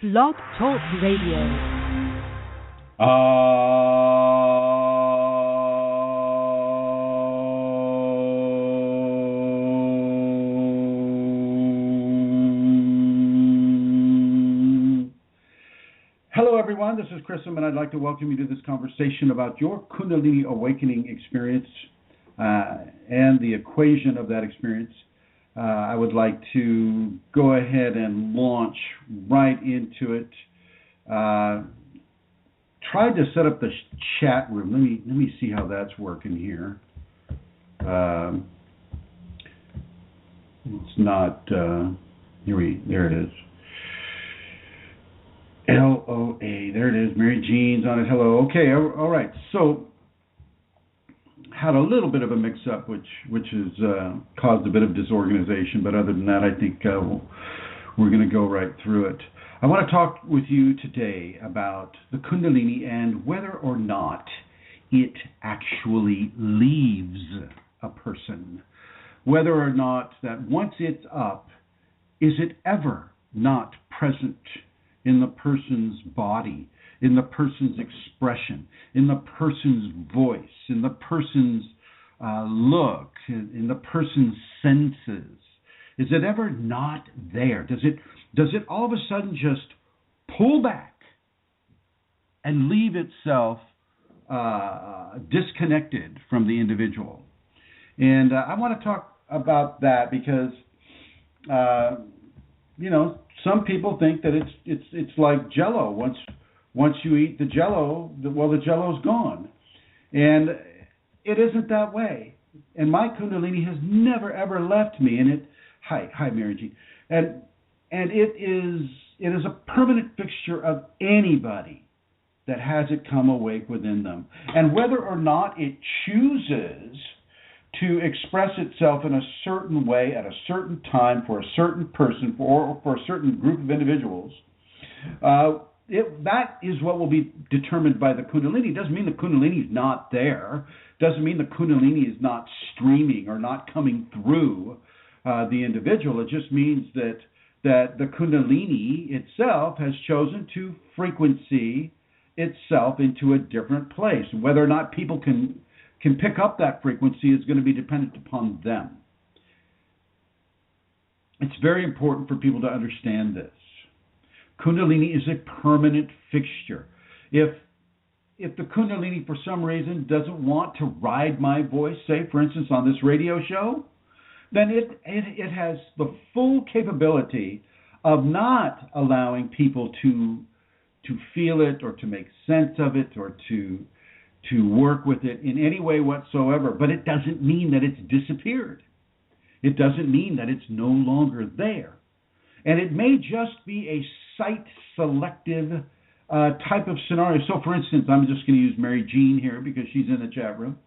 Blog Talk Radio. Hello everyone, this is Chris and I'd like to welcome you to this conversation about your Kundalini awakening experience and the equation of that experience. I would like to go ahead and launch right into it. Tried to set up the chat room. Let me see how that's working here. It's not. There it is. LOA. There it is. Mary Jean's on it. Hello. Okay. All right. So had a little bit of a mix-up, which has caused a bit of disorganization. But other than that, I think we're going to go right through it. I want to talk with you today about the Kundalini and whether or not it actually leaves a person. Whether or not that once it's up, is it ever not present in the person's body, in the person's expression, in the person's voice, in the person's look, in the person's senses? Is it ever not there? Does it all of a sudden just pull back and leave itself disconnected from the individual? And I want to talk about that because, some people think that it's like Jell-O. Once you eat the Jell-O, the Jell-O's gone, and it isn't that way. And my Kundalini has never ever left me, and it. Hi, Mary Jean. And it is a permanent fixture of anybody that has it come awake within them. And whether or not it chooses to express itself in a certain way at a certain time for a certain person or for a certain group of individuals, that is what will be determined by the Kundalini. It doesn't mean the Kundalini is not there. Doesn't mean the Kundalini is not streaming or not coming through the individual. It just means that the Kundalini itself has chosen to frequency itself into a different place. Whether or not people can pick up that frequency is going to be dependent upon them. It's very important for people to understand this. Kundalini is a permanent fixture. If the Kundalini for some reason doesn't want to ride my voice, say for instance on this radio show, then it has the full capability of not allowing people to feel it or to make sense of it or to work with it in any way whatsoever. But it doesn't mean that it's disappeared. It doesn't mean that it's no longer there. And it may just be a site-selective type of scenario. So, for instance, I'm just going to use Mary Jean here because she's in the chat room.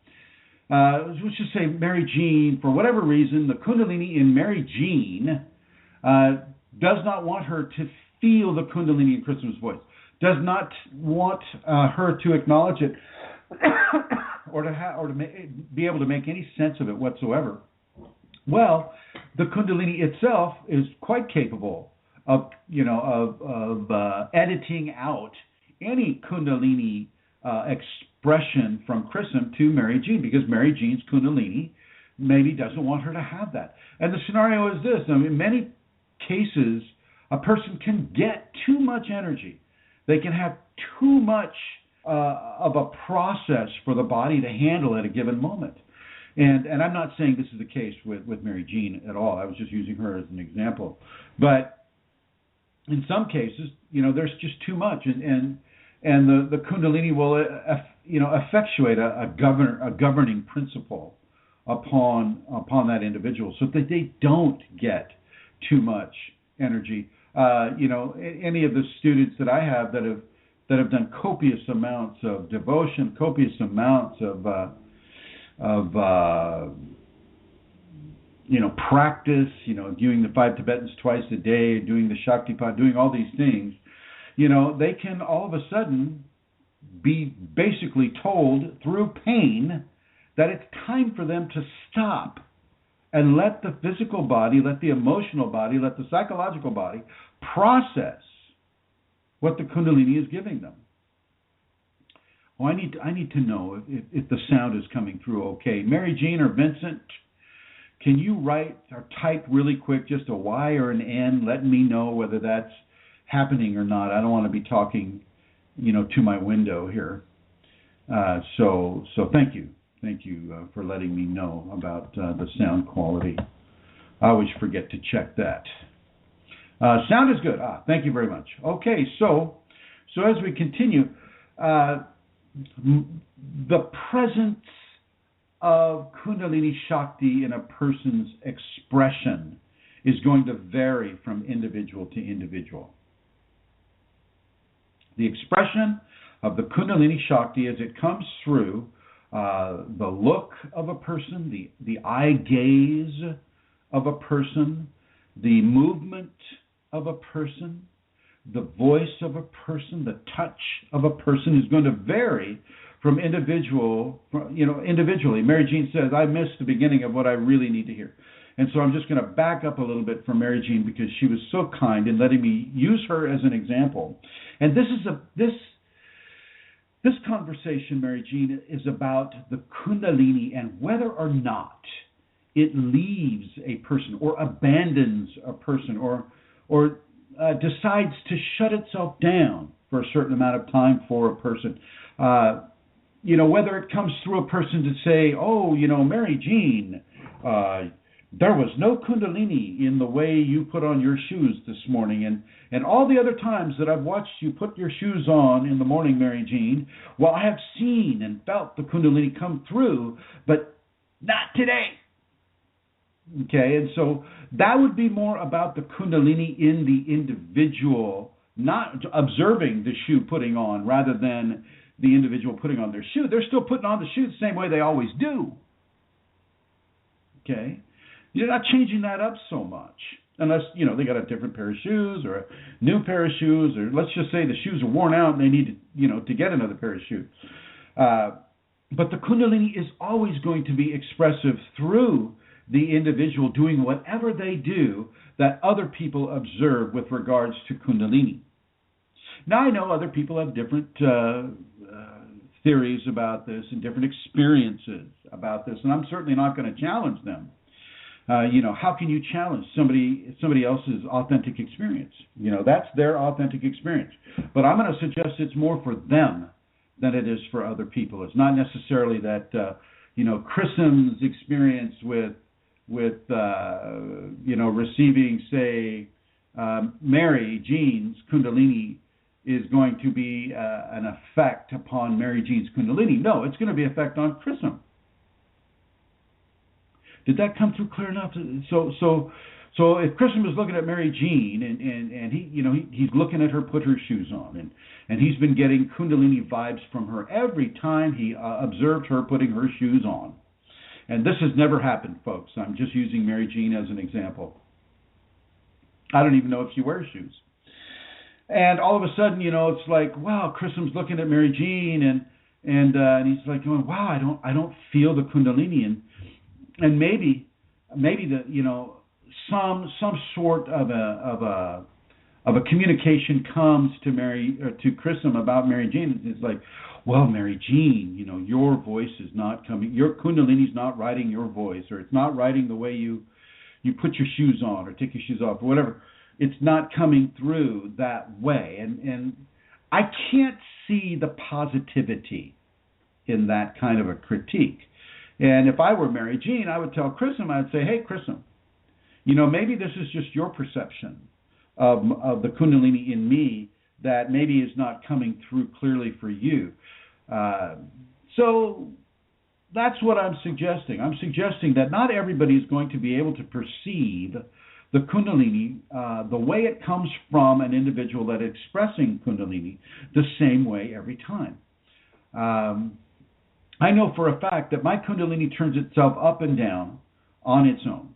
Let's just say Mary Jean, for whatever reason, the Kundalini in Mary Jean does not want her to feel the Kundalini in Christmas voice, does not want her to acknowledge it or to be able to make any sense of it whatsoever. Well, the Kundalini itself is quite capable of editing out any Kundalini expression from Chrism to Mary Jean, because Mary Jean's Kundalini maybe doesn't want her to have that. And the scenario is this. In many cases, a person can get too much energy. They can have too much of a process for the body to handle at a given moment. And I'm not saying this is the case with Mary Jean at all. I was just using her as an example. But in some cases, there's just too much. And the Kundalini will, effectuate a governing principle upon that individual, so that they don't get too much energy. Any of the students that I have that have done copious amounts of devotion, copious amounts of practice, doing the 5 Tibetans twice a day, doing the Shaktipat, doing all these things, they can all of a sudden be basically told through pain that it's time for them to stop and let the physical body, let the emotional body, let the psychological body process what the Kundalini is giving them. Oh, I need to know if the sound is coming through okay. Mary Jean or Vincent, can you write or type really quick just a Y or an N, letting me know whether that's happening or not? I don't want to be talking, to my window here. So thank you. Thank you for letting me know about the sound quality. I always forget to check that. Sound is good. Thank you very much. Okay, so as we continue, the presence of Kundalini Shakti in a person's expression is going to vary from individual to individual. The expression of the Kundalini Shakti as it comes through the look of a person, the eye gaze of a person, the movement of a person, the voice of a person, the touch of a person is going to vary from individually. Mary Jean says, I missed the beginning of what I really need to hear. And so I'm just going to back up a little bit from Mary Jean because she was so kind in letting me use her as an example. And this conversation, Mary Jean, is about the Kundalini and whether or not it leaves a person or abandons a person or decides to shut itself down for a certain amount of time for a person. Whether it comes through a person to say, Mary Jean, there was no Kundalini in the way you put on your shoes this morning. And all the other times that I've watched you put your shoes on in the morning, Mary Jean, well, I have seen and felt the Kundalini come through, but not today. Okay, and so that would be more about the Kundalini in the individual, not observing the shoe putting on rather than the individual putting on their shoe. They're still putting on the shoe the same way they always do. Okay? You're not changing that up so much. Unless, they got a different pair of shoes or a new pair of shoes, or let's just say the shoes are worn out and they need to get another pair of shoes. But the Kundalini is always going to be expressive through the individual doing whatever they do that other people observe with regards to Kundalini. Now, I know other people have different theories about this and different experiences about this, and I'm certainly not going to challenge them. How can you challenge somebody else's authentic experience? That's their authentic experience. But I'm going to suggest it's more for them than it is for other people. It's not necessarily that, Chrism's experience with receiving, say, Mary Jean's Kundalini is going to be an effect upon Mary Jean's Kundalini. No, it's going to be an effect on Chrism. Did that come through clear enough? So if Chrism is looking at Mary Jean and he's looking at her put her shoes on and he's been getting Kundalini vibes from her every time he observed her putting her shoes on. And this has never happened, folks. I'm just using Mary Jean as an example. I don't even know if she wears shoes. And all of a sudden, it's like, wow, Chrism's looking at Mary Jean and he's like going, wow, I don't feel the Kundalini, and maybe the some sort of a communication comes to Chrism about Mary Jean. It's like, well, Mary Jean, your voice is not coming, your Kundalini's not riding your voice, or it's not riding the way you put your shoes on or take your shoes off or whatever. It's not coming through that way. And I can't see the positivity in that kind of a critique. And if I were Mary Jean, I would tell Chrism, I'd say, hey, Chrism, maybe this is just your perception of the Kundalini in me that maybe is not coming through clearly for you. So that's what I'm suggesting. I'm suggesting that not everybody is going to be able to perceive the Kundalini, the way it comes from an individual that is expressing Kundalini, the same way every time. I know for a fact that my Kundalini turns itself up and down on its own.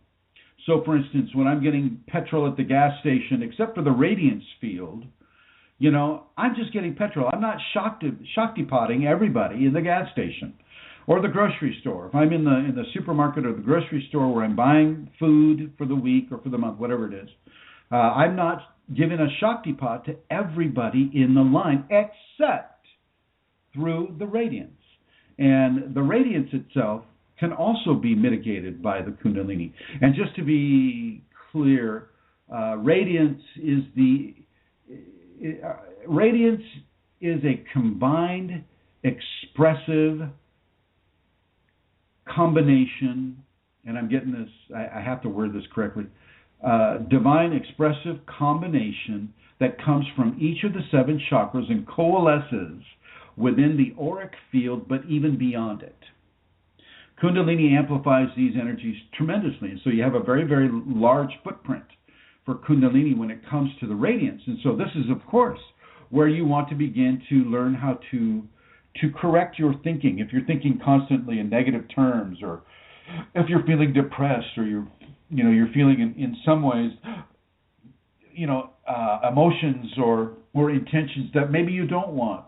So, for instance, when I'm getting petrol at the gas station, except for the radiance field, I'm just getting petrol. I'm not Shakti potting everybody in the gas station or the grocery store. If I'm in the supermarket or the grocery store where I'm buying food for the week or for the month, whatever it is, I'm not giving a Shaktipat to everybody in the line except through the radiance. And the radiance itself can also be mitigated by the Kundalini. And just to be clear, radiance is a combined expressive combination, and I'm getting this, I have to word this correctly, divine expressive combination that comes from each of the 7 chakras and coalesces within the auric field, but even beyond it. Kundalini amplifies these energies tremendously, and so you have a very, very large footprint for Kundalini when it comes to the radiance. And so this is, of course, where you want to begin to learn how to correct your thinking. If you're thinking constantly in negative terms, or if you're feeling depressed, or you're feeling in some ways, emotions or intentions that maybe you don't want.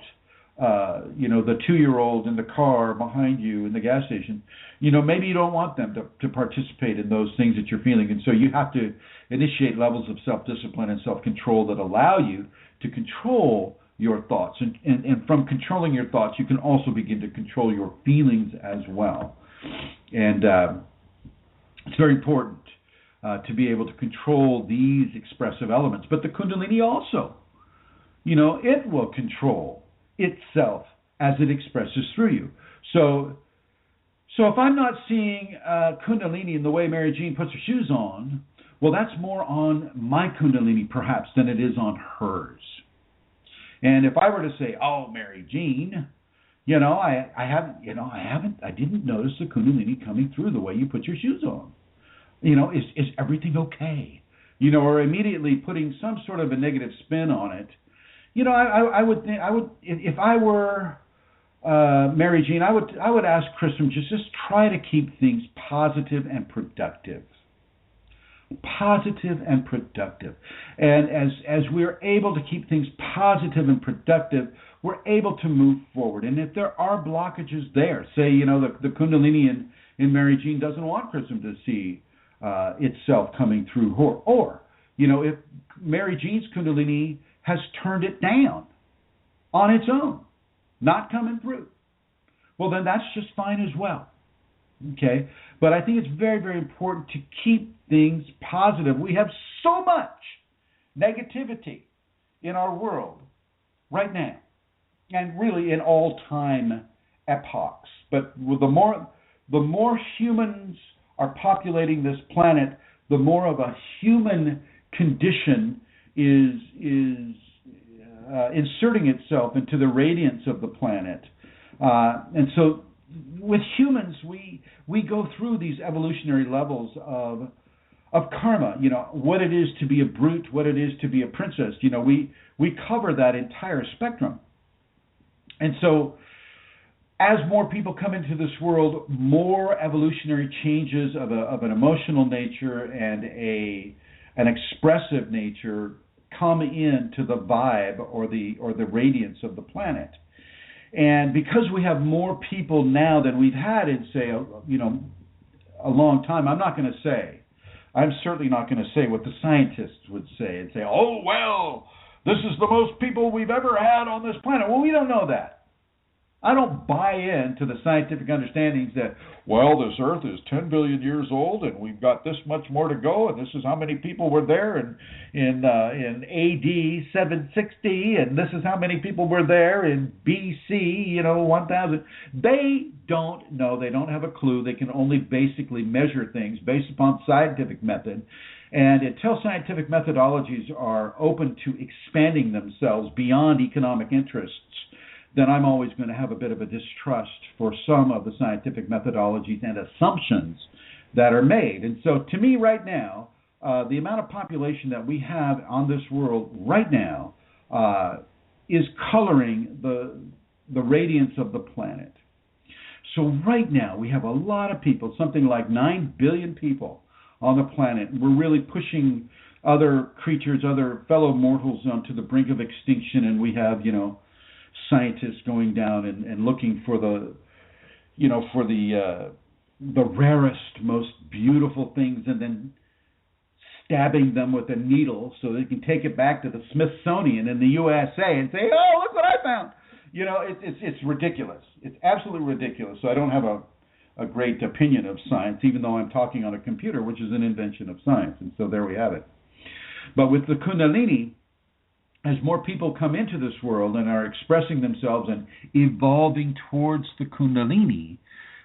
The 2-year-old in the car behind you in the gas station, maybe you don't want them to participate in those things that you're feeling. And so you have to initiate levels of self-discipline and self-control that allow you to control your thoughts. And from controlling your thoughts, you can also begin to control your feelings as well. And it's very important to be able to control these expressive elements. But the Kundalini also, it will control itself as it expresses through you. So if I'm not seeing Kundalini in the way Mary Jean puts her shoes on, well, that's more on my Kundalini perhaps than it is on hers. And if I were to say, "Oh, Mary Jean, I didn't notice the Kundalini coming through the way you put your shoes on. Is everything okay?" Or immediately putting some sort of a negative spin on it. I would think, if I were Mary Jean, I would ask Christmas just try to keep things positive and productive. Positive and productive. And as we're able to keep things positive and productive, we're able to move forward. And if there are blockages there, say, the Kundalini in Mary Jean doesn't want Christmas to see itself coming through her, or, if Mary Jean's Kundalini has turned it down on its own, not coming through, well, then that's just fine as well. Okay? But I think it's very, very important to keep things positive. We have so much negativity in our world right now, and really in all time epochs. But with the more humans are populating this planet, the more of a human condition is inserting itself into the radiance of the planet. And so with humans, we go through these evolutionary levels of karma, what it is to be a brute, what it is to be a princess. We cover that entire spectrum. And so as more people come into this world, more evolutionary changes of an emotional nature and an expressive nature come into the vibe or the radiance of the planet. And because we have more people now than we've had in, say, a long time, I'm certainly not going to say what the scientists would say and say, "Oh, well, this is the most people we've ever had on this planet." Well, we don't know that. I don't buy into the scientific understandings that, well, this Earth is 10 billion years old and we've got this much more to go, and this is how many people were there in AD 760, and this is how many people were there in BC 1000. They don't know. They don't have a clue. They can only basically measure things based upon scientific method. And until scientific methodologies are open to expanding themselves beyond economic interests, then I'm always going to have a bit of a distrust for some of the scientific methodologies and assumptions that are made. And so to me right now, the amount of population that we have on this world right now is coloring the radiance of the planet. So right now we have a lot of people, something like 9 billion people on the planet. We're really pushing other creatures, other fellow mortals onto the brink of extinction, and we have, scientists going down and looking for the rarest, most beautiful things, and then stabbing them with a needle so they can take it back to the Smithsonian in the USA and say, "Oh, look what I found." You know, it's ridiculous. It's absolutely ridiculous. So I don't have a great opinion of science, even though I'm talking on a computer, which is an invention of science. And so there we have it. But with the Kundalini, as more people come into this world and are expressing themselves and evolving towards the Kundalini,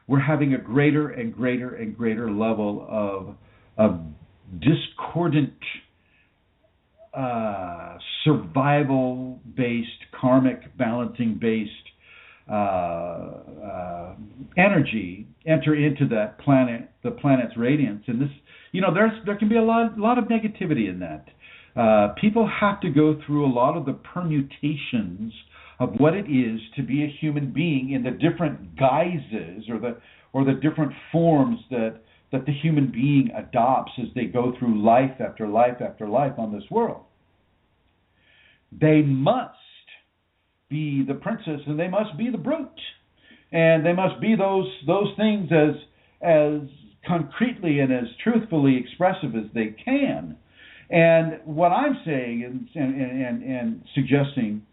we're having a greater and greater and greater level of discordant, survival-based, karmic, balancing-based energy enter into that planet, the planet's radiance. And this, you know, there can be a lot of negativity in that. People have to go through a lot of the permutations of what it is to be a human being in the different guises or the different forms that the human being adopts as they go through life after life after life on this world. They must be the princess and they must be the brute, and they must be those things as concretely and as truthfully expressive as they can. And what I'm saying and suggesting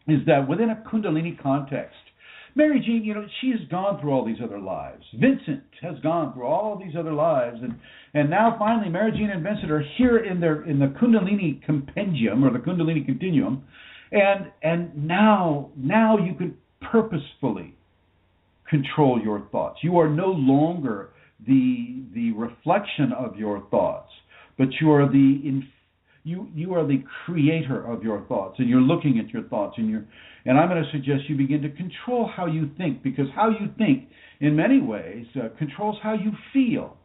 is that within a Kundalini context, Mary Jean, you know, she has gone through all these other lives. Vincent has gone through all these other lives, and now finally Mary Jean and Vincent are here in the Kundalini compendium or the Kundalini continuum, and now you can purposefully control your thoughts. You are no longer the reflection of your thoughts, but you are the creator of your thoughts, and you're looking at your thoughts, and I'm going to suggest you begin to control how you think, because how you think, in many ways, controls how you feel,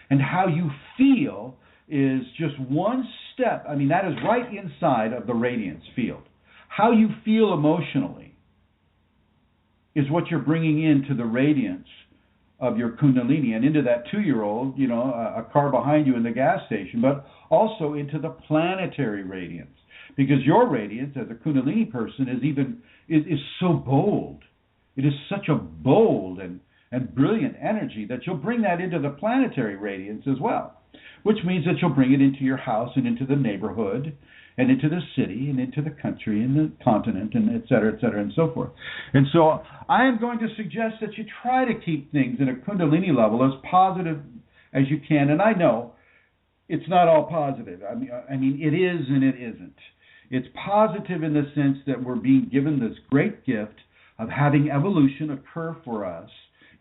and how you feel is just one step. I mean, that is right inside of the radiance field. How you feel emotionally is what you're bringing into the radiance of your Kundalini and into that 2-year-old, you know, a car behind you in the gas station, but also into the planetary radiance. Because your radiance as a Kundalini person is so bold. It is such a bold and brilliant energy that you'll bring that into the planetary radiance as well, which means that you'll bring it into your house and into the neighborhood and into the city and into the country and the continent and et cetera, and so forth. And so I am going to suggest that you try to keep things in a Kundalini level as positive as you can. And I know it's not all positive. I mean, it is and it isn't. It's positive in the sense that we're being given this great gift of having evolution occur for us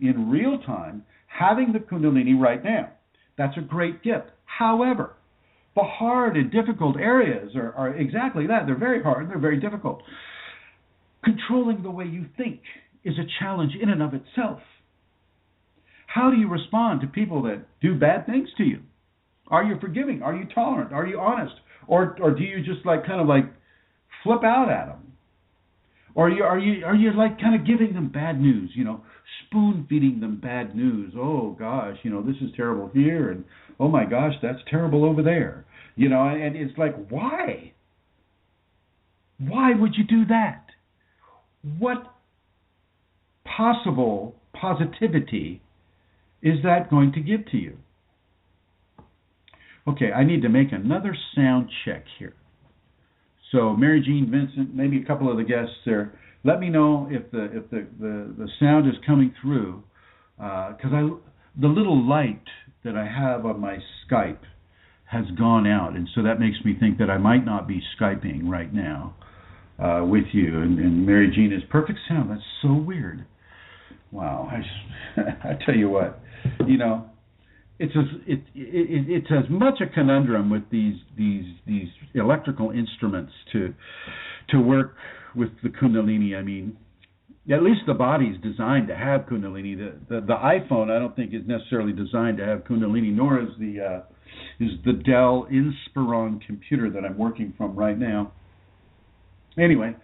in real time, having the Kundalini right now. That's a great gift. However, the hard and difficult areas are exactly that. They're very hard and they're very difficult. Controlling the way you think is a challenge in and of itself. How do you respond to people that do bad things to you? Are you forgiving? Are you tolerant? Are you honest? Or do you just kind of flip out at them? Or are you kind of giving them bad news, spoon feeding them bad news? Oh gosh, this is terrible here, and oh my gosh, that's terrible over there. And it's like, why? Why would you do that? What possible positivity is that going to give to you? Okay, I need to make another sound check here. So Mary Jean, Vincent, maybe a couple of the guests there, let me know if the sound is coming through, because the little light that I have on my Skype has gone out, and so that makes me think that I might not be Skyping right now with you. And Mary Jean is perfect sound. That's so weird. Wow, I tell you what, it's as much a conundrum with these electrical instruments to work with the Kundalini. I mean, at least the body's designed to have Kundalini. The iPhone, I don't think, is necessarily designed to have Kundalini, nor is the Dell Inspiron computer that I'm working from right now. Anyway,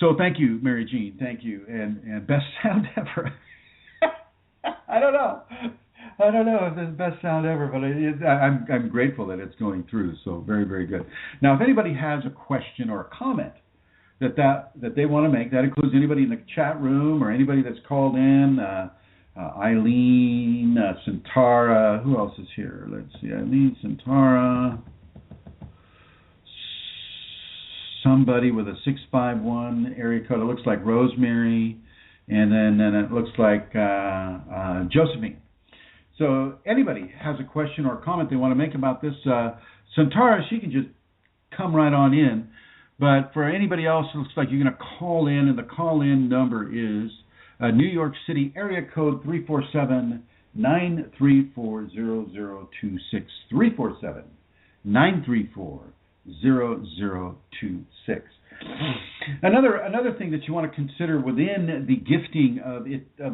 so thank you, Mary Jean. Thank you, and best sound ever. I don't know if it's the best sound ever, but I'm grateful that it's going through. So very, very good. Now, if anybody has a question or a comment that they want to make, that includes anybody in the chat room or anybody that's called in, Eileen, Santara. Who else is here? Let's see. Eileen, Santara. Somebody with a 651 area code. It looks like Rosemary. And then it looks like Josephine. So anybody has a question or a comment they want to make about this, Santara, she can just come right on in. But for anybody else, it looks like you're going to call in, and the call-in number is New York City area code 347-934-0026. 347-934-0026. Another thing that you want to consider within the gifting of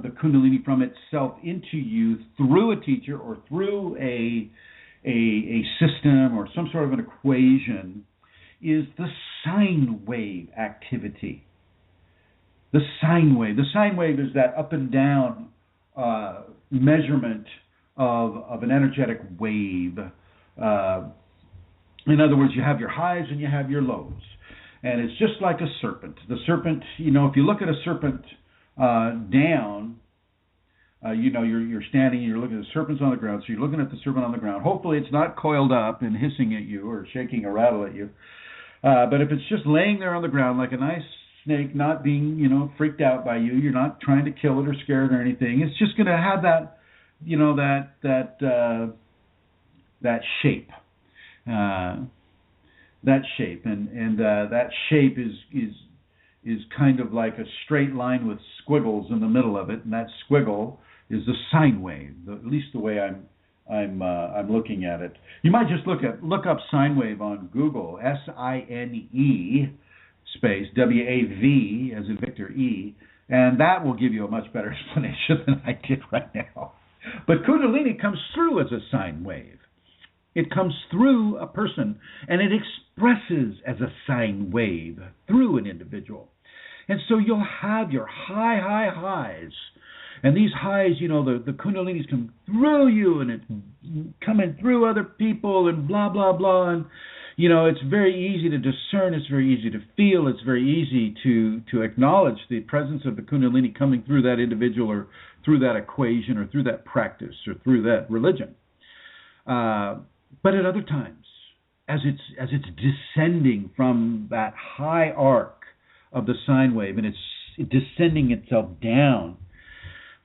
the Kundalini from itself into you through a teacher or through a system or some sort of an equation is the sine wave activity. The sine wave. The sine wave is that up and down measurement of an energetic wave. In other words, you have your highs and you have your lows. And it's just like a serpent. The serpent, if you look at a serpent down, you're standing and you're looking at the serpent's on the ground. So you're looking at the serpent on the ground. Hopefully it's not coiled up and hissing at you or shaking a rattle at you. But if it's just laying there on the ground like a nice snake, not being, freaked out by you, you're not trying to kill it or scare it or anything. It's just going to have that, that shape. That shape, and that shape is kind of like a straight line with squiggles in the middle of it, and that squiggle is the sine wave. At least the way I'm looking at it. You might just look up sine wave on Google, SINE space WAV as in Victor E, and that will give you a much better explanation than I did right now. But Kundalini comes through as a sine wave. It comes through a person, and it expresses as a sine wave through an individual. And so you'll have your highs. And these highs, the Kundalinis come through you, and it's coming through other people, and blah, blah, blah. And, it's very easy to discern. It's very easy to feel. It's very easy to acknowledge the presence of the Kundalini coming through that individual or through that equation or through that practice or through that religion. But at other times, as it's descending from that high arc of the sine wave and it's descending itself down,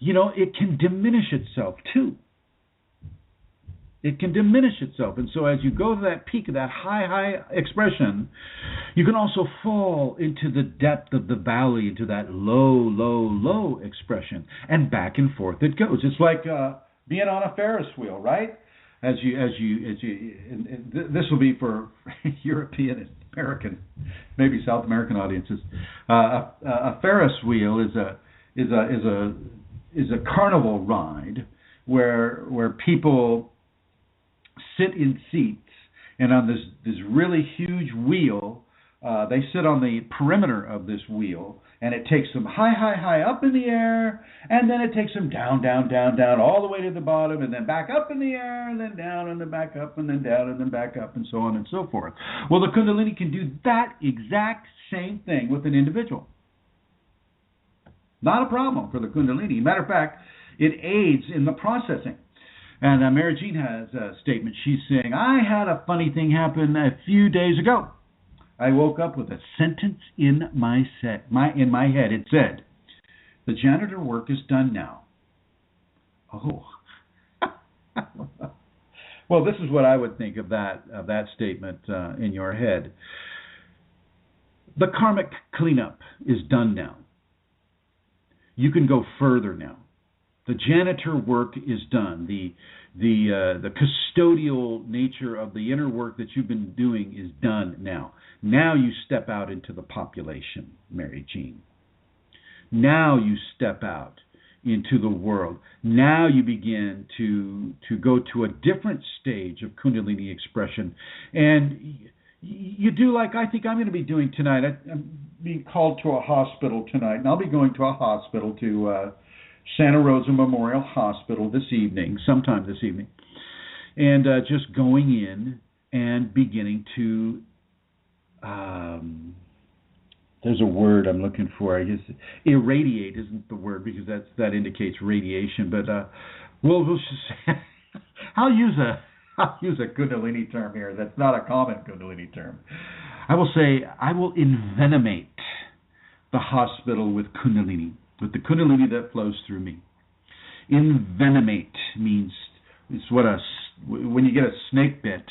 it can diminish itself too. It can diminish itself. And so as you go to that peak of that high expression, you can also fall into the depth of the valley, into that low expression. And back and forth it goes. It's like being on a Ferris wheel, right? As you, and this will be for European and American, maybe South American audiences. A Ferris wheel is a carnival ride where people sit in seats, and on this really huge wheel, they sit on the perimeter of this wheel. And it takes them high up in the air, and then it takes them down, all the way to the bottom, and then back up in the air, and then down, and then back up, and then down, and then back up, and so on and so forth. Well, the Kundalini can do that exact same thing with an individual. Not a problem for the Kundalini. Matter of fact, it aids in the processing. And Mary Jean has a statement. She's saying, I had a funny thing happen a few days ago. I woke up with a sentence in my head. It said, "The janitor work is done now." Oh. Well, this is what I would think of that statement in your head. The karmic cleanup is done now. You can go further now. The janitor work is done. The custodial nature of the inner work that you've been doing is done now. Now you step out into the population, Mary Jean. Now you step out into the world. Now you begin to go to a different stage of Kundalini expression. And you do like I think I'm going to be doing tonight. I'm being called to a hospital tonight, and I'll be going to a hospital, to Santa Rosa Memorial Hospital sometime this evening, and just going in and beginning to there's a word I'm looking for. I guess irradiate isn't the word because that indicates radiation. But we'll just I'll use a Kundalini term here. That's not a common Kundalini term. I will say I will envenomate the hospital with Kundalini, with the Kundalini that flows through me. Envenomate means it's when you get a snake bit,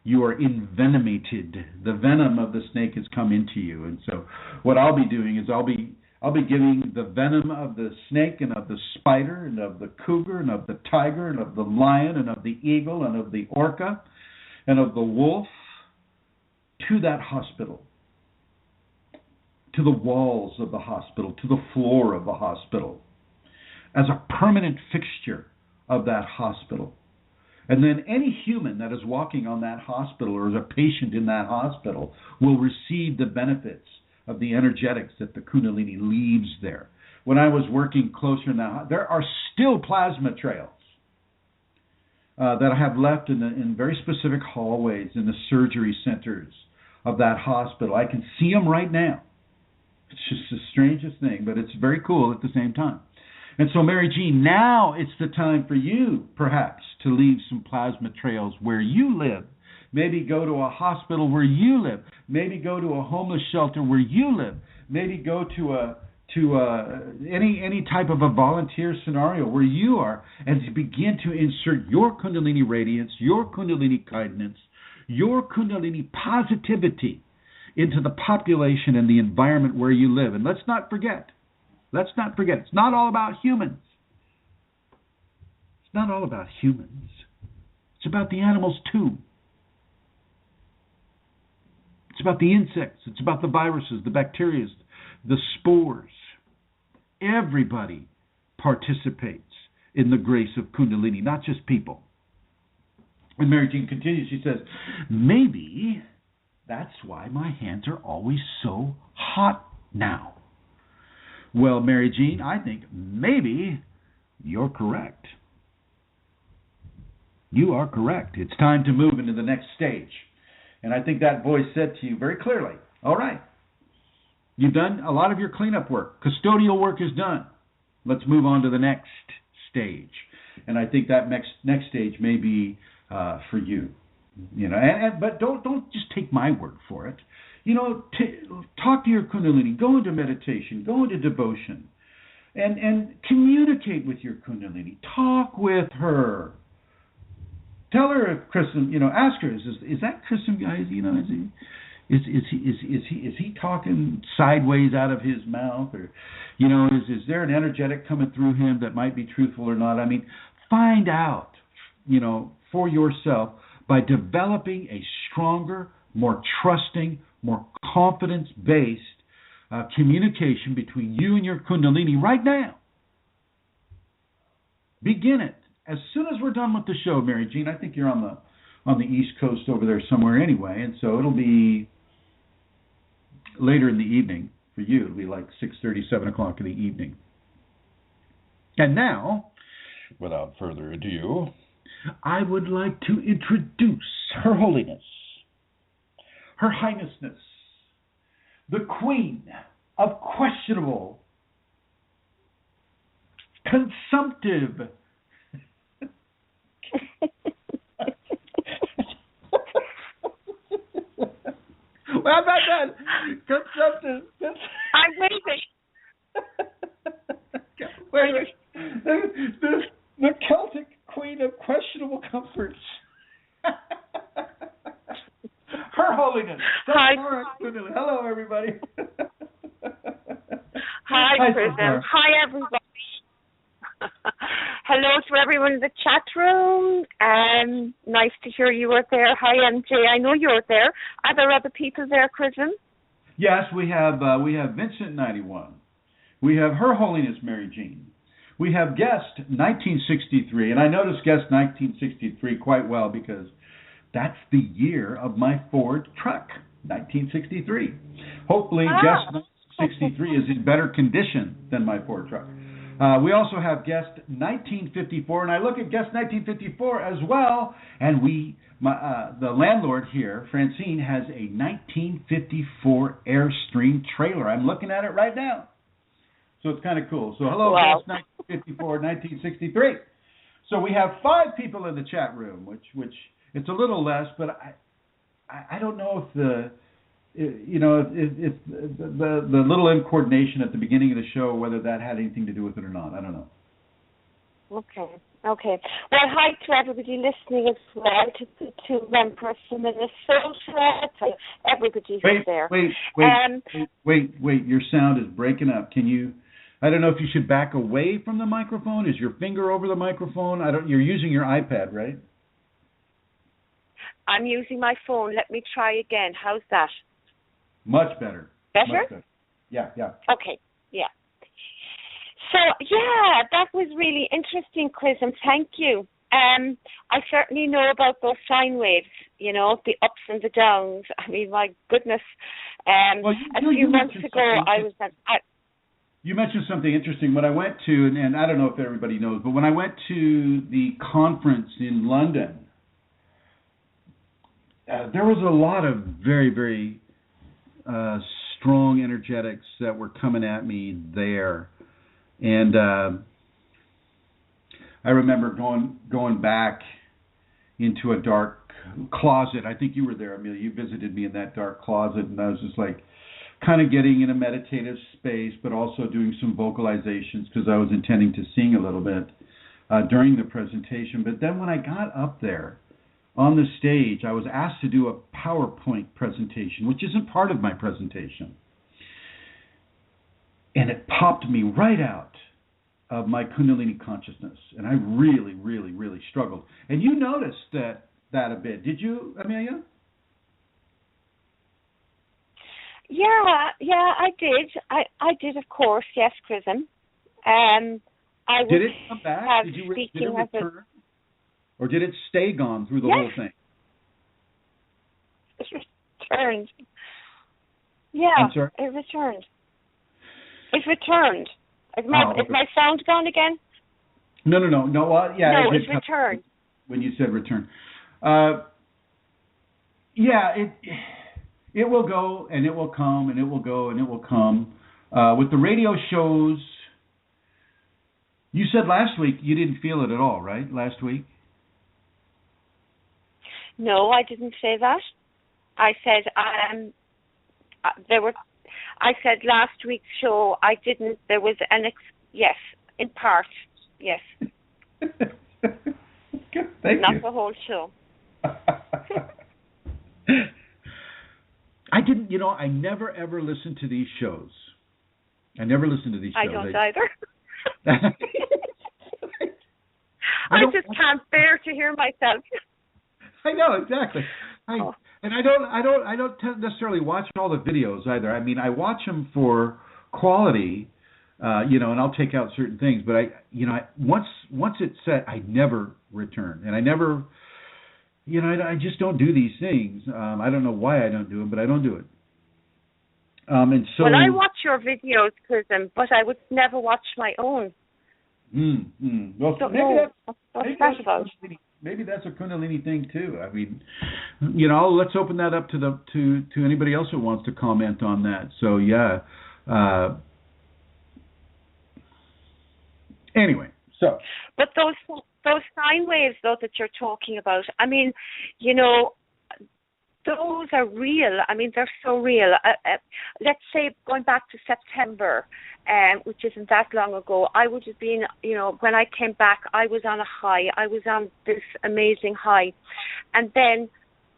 you are envenomated. The venom of the snake has come into you, and so what I'll be doing is I'll be giving the venom of the snake and of the spider and of the cougar and of the tiger and of the lion and of the eagle and of the orca and of the wolf to that hospital, to the walls of the hospital, to the floor of the hospital, as a permanent fixture of that hospital. And then any human that is walking on that hospital or is a patient in that hospital will receive the benefits of the energetics that the Kundalini leaves there. When I was working closer in that, there are still plasma trails that I have left in very specific hallways in the surgery centers of that hospital. I can see them right now. It's just the strangest thing, but it's very cool at the same time. And so, Mary Jean, now it's the time for you, perhaps, to leave some plasma trails where you live. Maybe go to a hospital where you live. Maybe go to a homeless shelter where you live. Maybe go to any type of a volunteer scenario where you are, and to begin to insert your Kundalini radiance, your Kundalini kindness, your Kundalini positivity into the population and the environment where you live. And let's not forget, it's not all about humans. It's not all about humans. It's about the animals too. It's about the insects. It's about the viruses, the bacteria, the spores. Everybody participates in the grace of Kundalini, not just people. And Mary Jean continues, she says, maybe that's why my hands are always so hot now. Well, Mary Jean, I think maybe you're correct. You are correct. It's time to move into the next stage. And I think that voice said to you very clearly, all right, you've done a lot of your cleanup work. Custodial work is done. Let's move on to the next stage. And I think that next stage may be for you. But don't just take my word for it. Talk to your Kundalini, go into meditation, go into devotion, and communicate with your Kundalini. Talk with her. Tell her if Chrism, ask her, is that Chrism guy? Is he talking sideways out of his mouth, or is there an energetic coming through him that might be truthful or not? I mean, find out, for yourself by developing a stronger, more trusting, more confidence-based communication between you and your Kundalini right now. Begin it. As soon as we're done with the show, Mary Jean, I think you're on the East Coast over there somewhere anyway, and so it'll be later in the evening for you. It'll be like 6:30, 7 o'clock in the evening. And now, without further ado, I would like to introduce Her Holiness, Her Highnessness, the Queen of Questionable, Consumptive, well, I'm not done. Consumptive. I'm waiting. The Celtic Queen of Questionable Comforts. Her Holiness. Hi. Hello, everybody. Hi, Prism. Hi, everybody. Hello to everyone in the chat room. Nice to hear you were there. Hi, MJ. I know you were there. Are there other people there, Prism? Yes, we have Vincent 91. We have Her Holiness Mary Jean. We have guest 1963, and I noticed guest 1963 quite well because that's the year of my Ford truck, 1963. Hopefully, guest 1963 is in better condition than my Ford truck. We also have guest 1954, and I look at guest 1954 as well, and the landlord here, Francine, has a 1954 Airstream trailer. I'm looking at it right now. So it's kind of cool. So hello, guest 1954, 1963. So we have 5 people in the chat room, which it's a little less, but I don't know if if the little incoordination at the beginning of the show, whether that had anything to do with it or not. I don't know. Okay. Well, hi to everybody listening as well, to members from Minnesota, to everybody who's there. Wait, your sound is breaking up. I don't know if you should back away from the microphone. Is your finger over the microphone? You're using your iPad, right? I'm using my phone. Let me try again. How's that? Much better. Better? Much better. Yeah. Okay, yeah. So, yeah, that was really interesting, Chris, and thank you. I certainly know about those sine waves, the ups and the downs. I mean, my goodness. A few months ago, I was at... You mentioned something interesting. When I went to, and I don't know if everybody knows, but when I went to the conference in London, there was a lot of very, very strong energetics that were coming at me there. And I remember going back into a dark closet. I think you were there, Amelia. You visited me in that dark closet, and I was just like kind of getting in a meditative space, but also doing some vocalizations because I was intending to sing a little bit during the presentation. But then when I got up there on the stage, I was asked to do a PowerPoint presentation, which isn't part of my presentation. And it popped me right out of my Kundalini consciousness. And I really, really, really struggled. And you noticed that a bit. Did you, Amelia? Yeah, I did. I did, of course, yes, Chrism. I did it come back? Did it return? Or did it stay gone through the whole thing? It returned. Yeah, I'm sorry? it returned. Is my sound gone again? No. Yeah. No, it's returned. When you said return. It will go and it will come and it will go and it will come. With the radio shows, you said last week you didn't feel it at all, right? Last week? No, I didn't say that. I said I said last week's show I didn't. There was yes, in part, yes. Good, thank you. Not the whole show. I didn't. I never ever listened to these shows. I never listened to these shows. I don't either. I just can't bear to hear myself. I know, exactly. And I don't necessarily watch all the videos either. I mean, I watch them for quality, and I'll take out certain things. But once it's set, I never return, and I never, I just don't do these things. I don't know why I don't do them, but I don't do it. And so. Well, I watch your videos, Prism, but I would never watch my own. Well, maybe that's a Kundalini thing too. I mean, let's open that up to anybody else who wants to comment on that. So yeah. Anyway, so. But those sine waves, though, that you're talking about, I mean, those are real. I mean, they're so real. Let's say going back to September, which isn't that long ago, I would have been, when I came back, I was on a high. I was on this amazing high. And then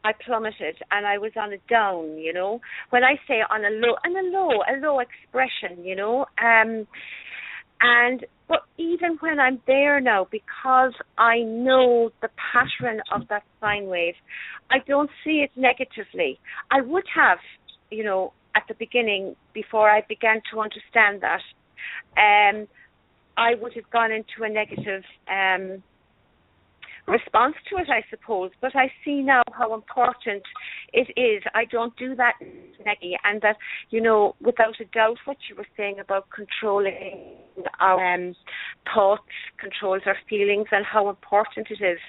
I plummeted and I was on a down, When I say on a low expression, but even when I'm there now, because I know the pattern of that sine wave, I don't see it negatively. I would have, at the beginning, before I began to understand that, I would have gone into a negative response to it, I suppose. But I see now how important it is. I don't do that, Maggie, and that, without a doubt, what you were saying about controlling our thoughts, controls our feelings, and how important it is.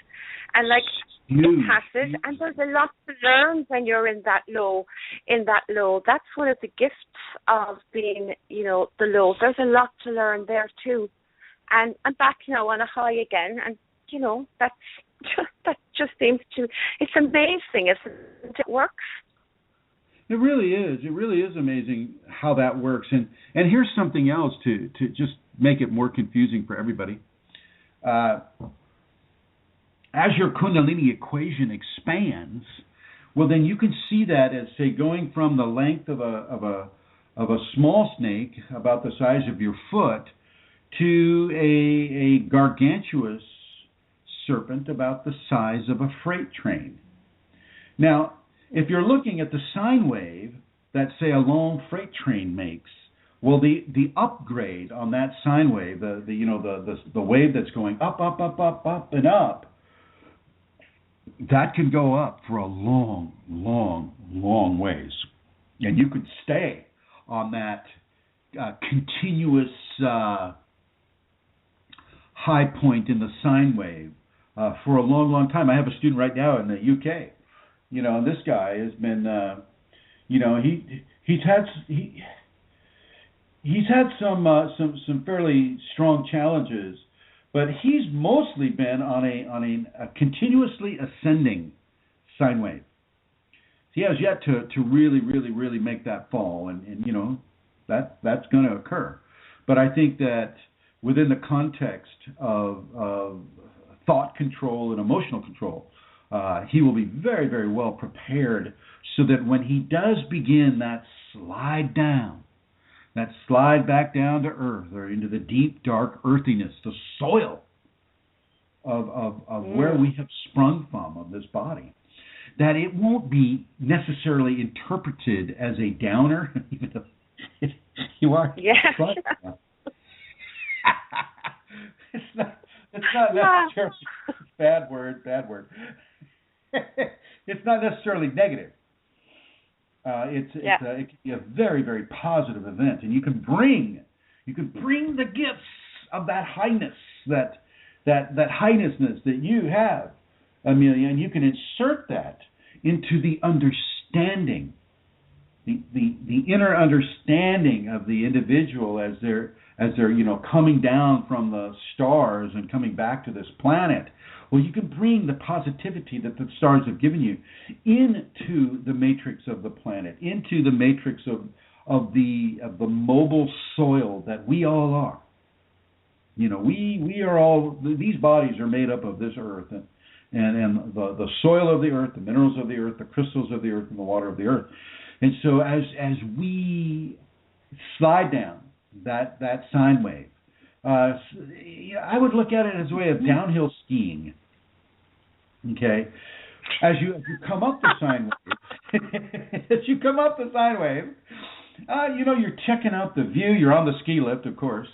And like, it passes, and there's a lot to learn when you're in that low. That's one of the gifts of being, the low. There's a lot to learn there too. And I'm back now on a high again, and that just seems to, it's amazing, it works. It really is. It really is amazing how that works. And here's something else to just make it more confusing for everybody. As your Kundalini equation expands, well, then you can see that as, say, going from the length of a small snake, about the size of your foot, to a gargantuous serpent about the size of a freight train. Now, if you're looking at the sine wave that, say, a long freight train makes, well, the upgrade on that sine wave, the wave that's going up, up, up, up, up, and up, that can go up for a long, long, long ways. And you could stay on that continuous high point in the sine wave for a long, long time. I have a student right now in the UK, and this guy has been, he's had some fairly strong challenges, but he's mostly been on a continuously ascending sine wave. He has yet to really, really, really make that fall, and that's going to occur. But I think that within the context of thought control and emotional control, he will be very, very well prepared, so that when he does begin that slide back down to earth, or into the deep, dark earthiness, the soil of where we have sprung from, of this body, that it won't be necessarily interpreted as a downer, even though you are. Yeah. It's not necessarily bad word. It's not necessarily negative. It can be a very, very positive event, and you can bring the gifts of that highness, that highnessness that you have, Amelia, and you can insert that into the understanding, the inner understanding of the individual as they're coming down from the stars and coming back to this planet. Well, you can bring the positivity that the stars have given you into the matrix of the planet, into the matrix of the mobile soil that we all are. We are all, these bodies are made up of this earth and the soil of the earth, the minerals of the earth, the crystals of the earth, and the water of the earth. And so as we slide down that sine wave, I would look at it as a way of downhill skiing. Okay, as you come up the sine wave, you're checking out the view. You're on the ski lift, of course,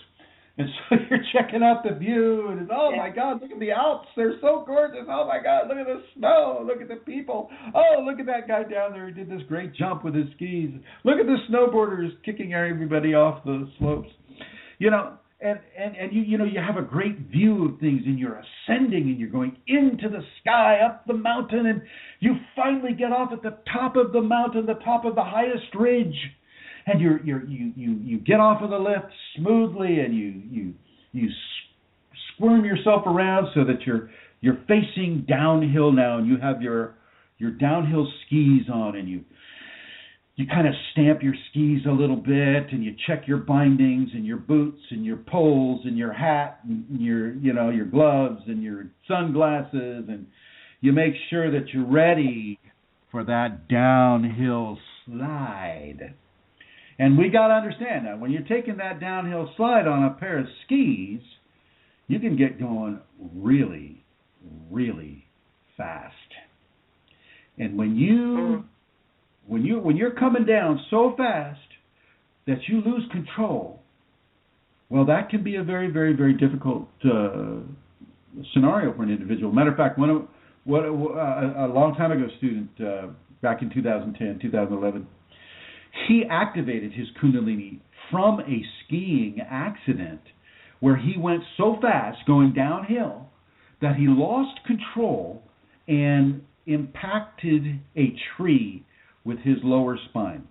and so you're checking out the view. And it's, oh my God, look at the Alps. They're so gorgeous. Oh my God, look at the snow. Look at the people. Oh, look at that guy down there who did this great jump with his skis. Look at the snowboarders kicking everybody off the slopes. And you have a great view of things, and you're ascending, and you're going into the sky, up the mountain, and you finally get off at the top of the mountain, the top of the highest ridge, and you get off of the lift smoothly, and you squirm yourself around so that you're facing downhill now, and you have your downhill skis on, and you kind of stamp your skis a little bit, and you check your bindings and your boots and your poles and your hat and your gloves and your sunglasses, and you make sure that you're ready for that downhill slide. And we got to understand that when you're taking that downhill slide on a pair of skis, you can get going really, really fast. And when you're coming down so fast that you lose control, well, that can be a very, very, very difficult scenario for an individual. Matter of fact, a long time ago student back in 2010, 2011, he activated his Kundalini from a skiing accident where he went so fast going downhill that he lost control and impacted a tree with his lower spine,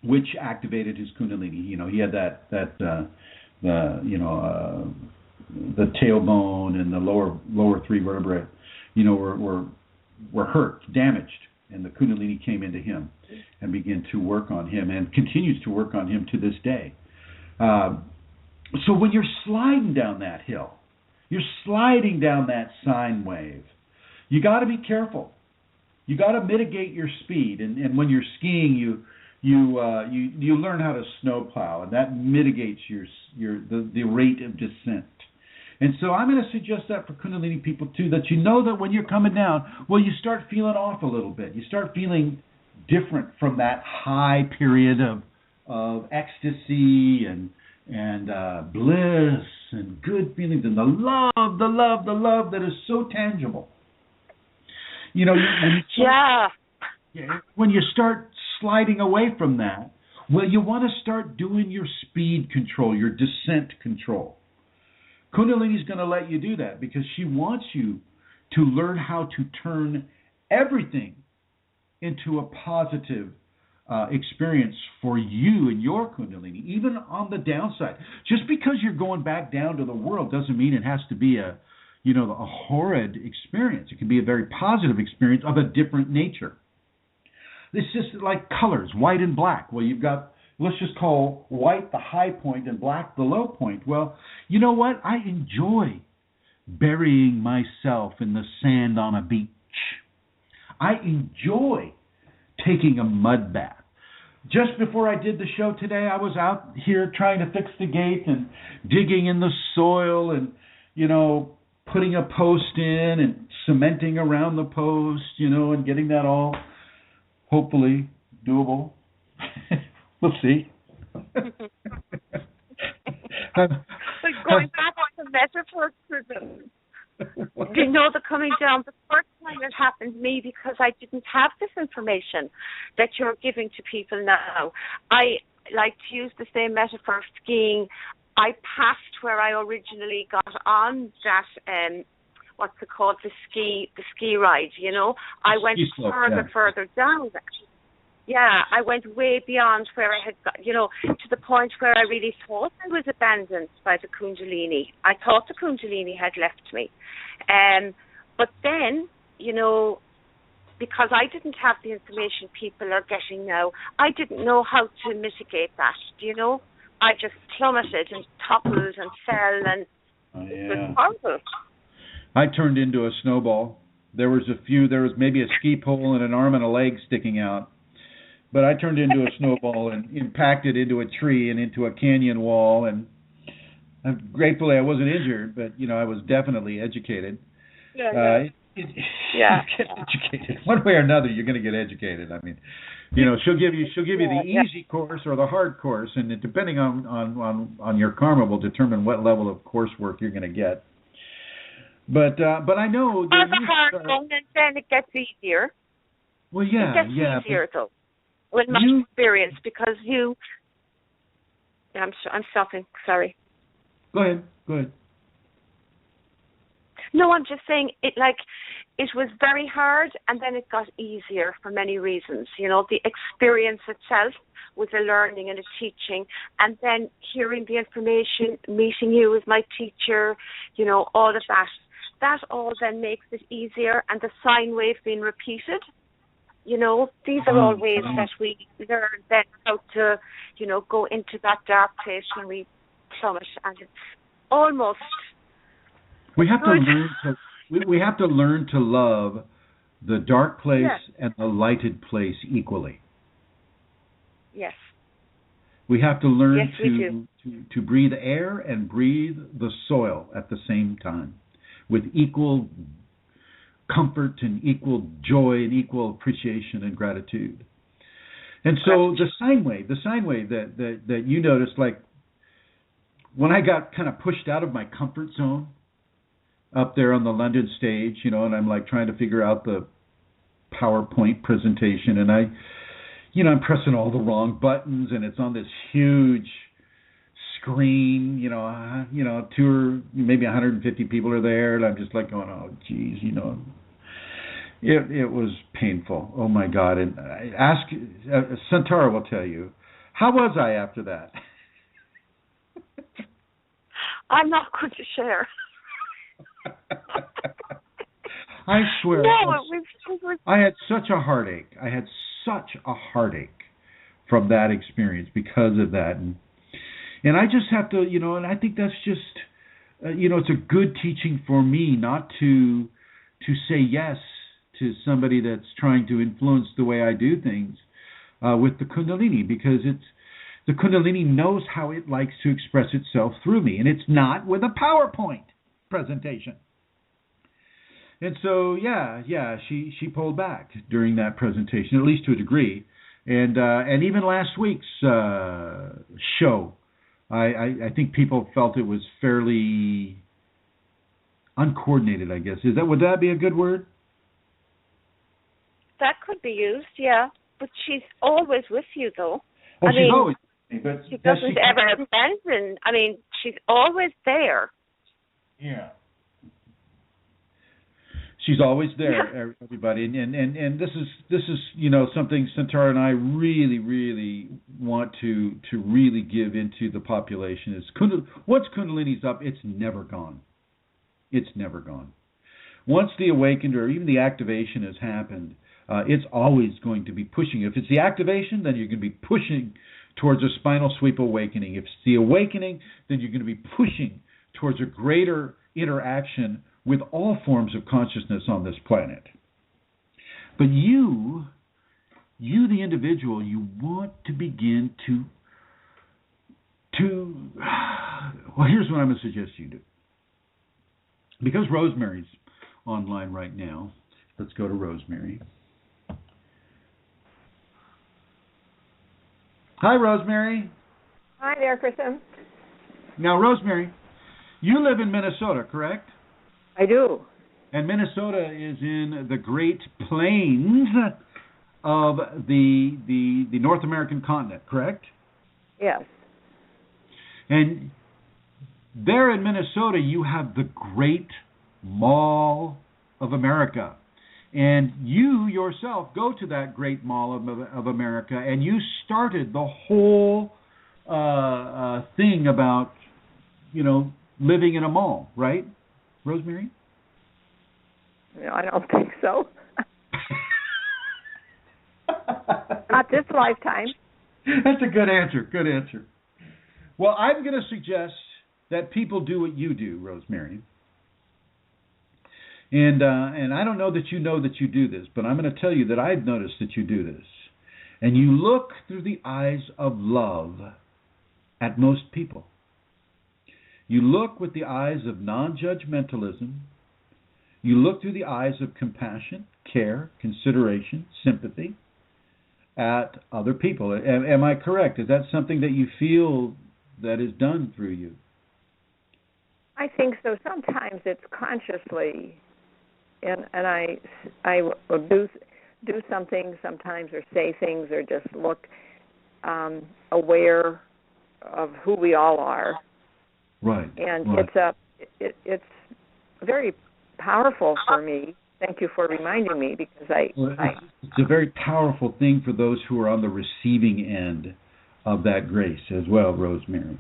which activated his Kundalini. He had the tailbone and the lower three vertebrae, were hurt, damaged, and the Kundalini came into him and began to work on him and continues to work on him to this day. So when you're sliding down that hill, you're sliding down that sine wave, you got to be careful. You got to mitigate your speed, and when you're skiing, you learn how to snowplow, and that mitigates the rate of descent. And so I'm going to suggest that for Kundalini people too, that that when you're coming down, well, you start feeling off a little bit. You start feeling different from that high period of ecstasy and bliss and good feelings and the love that is so tangible. When you start sliding away from that, well, you want to start doing your speed control, your descent control. Kundalini is going to let you do that because she wants you to learn how to turn everything into a positive experience for you and your Kundalini, even on the downside. Just because you're going back down to the world doesn't mean it has to be a horrid experience. It can be a very positive experience of a different nature. It's just like colors, white and black. Well, you've got, let's just call white the high point and black the low point. Well, you know what? I enjoy burying myself in the sand on a beach. I enjoy taking a mud bath. Just before I did the show today, I was out here trying to fix the gate and digging in the soil and, putting a post in and cementing around the post, and getting that all hopefully doable. We'll see. But going back on the metaphor for them, the coming down, the first time it happened to me because I didn't have this information that you're giving to people now. I like to use the same metaphor of skiing. I passed where I originally got on that, what's it called, the ski ride, I went further down that. Yeah, I went way beyond where I had got, to the point where I really thought I was abandoned by the Kundalini. I thought the Kundalini had left me. But then, because I didn't have the information people are getting now, I didn't know how to mitigate that, I just plummeted and toppled and fell, and it was horrible. I turned into a snowball. There was maybe a ski pole and an arm and a leg sticking out. But I turned into a snowball and impacted into a tree and into a canyon wall. And gratefully I wasn't injured, but, I was definitely educated. Yeah. You get educated. One way or another, you're going to get educated. I mean, she'll give you the easy course or the hard course, and depending on your karma will determine what level of coursework you're going to get. But I know that the hard one, and then it gets easier. Well, yeah, it gets easier though, with my experience, because I'm stopping. Sorry. Go ahead. No, I'm just saying it was very hard, and then it got easier for many reasons. The experience itself with the learning and the teaching, and then hearing the information, meeting you as my teacher, all of that. That all then makes it easier, and the sine wave being repeated. These are all ways that we learn then how to, go into that dark place when we plummet, and it's almost. We have to learn to love the dark place and the lighted place equally. Yes. We have to learn to breathe air and breathe the soil at the same time, with equal comfort and equal joy and equal appreciation and gratitude. And so the sine wave that you noticed, like when I got kind of pushed out of my comfort zone up there on the London stage, and I'm like trying to figure out the PowerPoint presentation, and I'm pressing all the wrong buttons, and it's on this huge screen, maybe 150 people are there, and I'm just like going, oh, geez, it was painful. Oh my God! And Santara will tell you, how was I after that? I'm not going to share. I swear. No, it was. I had such a heartache. I had such a heartache from that experience because of that, and I just have to, and I think that's just, it's a good teaching for me not to say yes to somebody that's trying to influence the way I do things with the Kundalini, because the Kundalini knows how it likes to express itself through me, and it's not with a PowerPoint presentation. And so, she pulled back during that presentation, at least to a degree. And even last week's show, I think people felt it was fairly uncoordinated, I guess. Would that be a good word? That could be used, yeah. But she's always with you, though. Oh, she's always with me, but she doesn't ever abandon. I mean, she's always there. Yeah. She's always there, everybody, and this is something Santara and I really, really want to really give into the population is once Kundalini's up, it's never gone. It's never gone. Once the awakened or even the activation has happened, it's always going to be pushing. If it's the activation, then you're going to be pushing towards a spinal sweep awakening. If it's the awakening, then you're going to be pushing towards a greater interaction with all forms of consciousness on this planet. But you the individual, you want to begin to well, here's what I'm going to suggest you do. Because Rosemary's online right now, let's go to Rosemary. Hi, Rosemary. Hi there, Kristen. Now, Rosemary, you live in Minnesota, correct? I do. And Minnesota is in the Great Plains of the North American continent, correct? Yes. And there in Minnesota, you have the Great Mall of America. And you yourself go to that Great Mall of America, and you started the whole thing about, living in a mall, right, Rosemary? No, I don't think so. Not this lifetime. That's a good answer. Good answer. Well, I'm going to suggest that people do what you do, Rosemary. And I don't know that you do this, but I'm going to tell you that I've noticed that you do this. And you look through the eyes of love at most people. You look with the eyes of non-judgmentalism. You look through the eyes of compassion, care, consideration, sympathy at other people. Am I correct? Is that something that you feel that is done through you? I think so. Sometimes it's consciously, and I will do something sometimes, or say things, or just look aware of who we all are. Right. And right. It's very powerful for me. Thank you for reminding me, because it's a very powerful thing for those who are on the receiving end of that grace as well, Rosemary.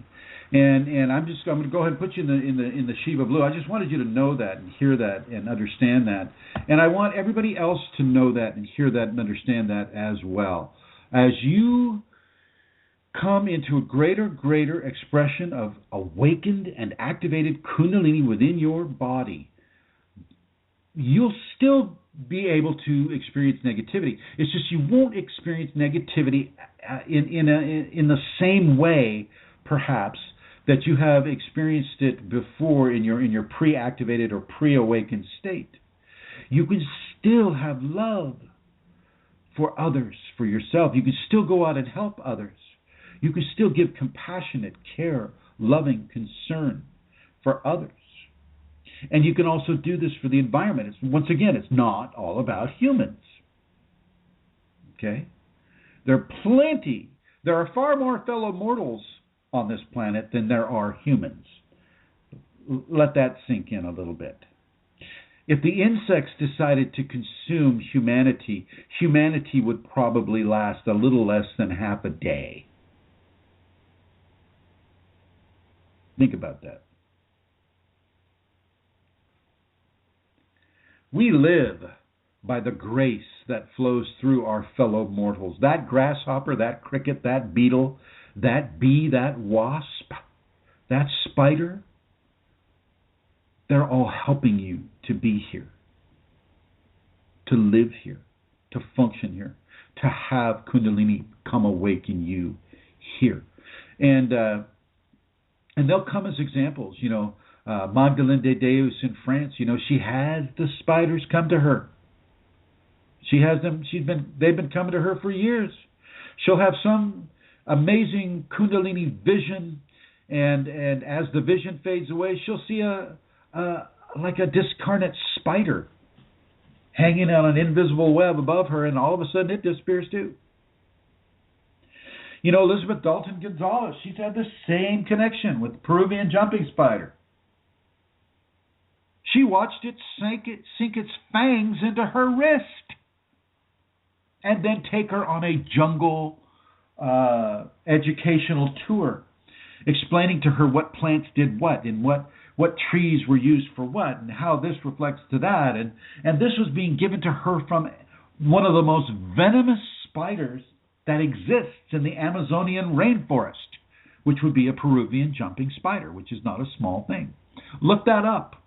And I'm going to go ahead and put you in the Shiva blue. I just wanted you to know that and hear that and understand that. And I want everybody else to know that and hear that and understand that as well. As you come into a greater expression of awakened and activated Kundalini within your body, you'll still be able to experience negativity. It's just you won't experience negativity in the same way, perhaps, that you have experienced it before in your pre-activated or pre-awakened state. You can still have love for others, for yourself. You can still go out and help others. You can still give compassionate care, loving concern for others. And you can also do this for the environment. Once again, it's not all about humans. Okay? There are far more fellow mortals on this planet than there are humans. Let that sink in a little bit. If the insects decided to consume humanity, humanity would probably last a little less than half a day. Think about that. We live by the grace that flows through our fellow mortals. That grasshopper, that cricket, that beetle, that bee, that wasp, that spider, they're all helping you to be here, to live here, to function here, to have Kundalini come awake in you here. And they'll come as examples. Magdalene de Deus in France, she has the spiders come to her. She has them. They've been coming to her for years. She'll have some amazing Kundalini vision, and as the vision fades away, she'll see like a discarnate spider hanging on an invisible web above her, and all of a sudden it disappears too. Elizabeth Dalton Gonzalez, she's had the same connection with the Peruvian jumping spider. She watched it sink its fangs into her wrist and then take her on a jungle educational tour, explaining to her what plants did what and what trees were used for what and how this reflects to that. And this was being given to her from one of the most venomous spiders that exists in the Amazonian rainforest, which would be a Peruvian jumping spider, which is not a small thing. Look that up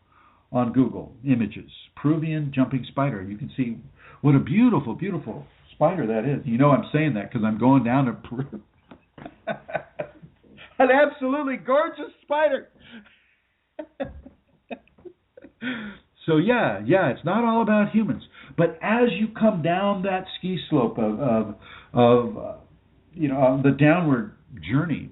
on Google Images. Peruvian jumping spider. You can see what a beautiful, beautiful spider that is. I'm saying that because I'm going down to Peru. An absolutely gorgeous spider. So yeah, it's not all about humans. But as you come down that ski slope of the downward journey,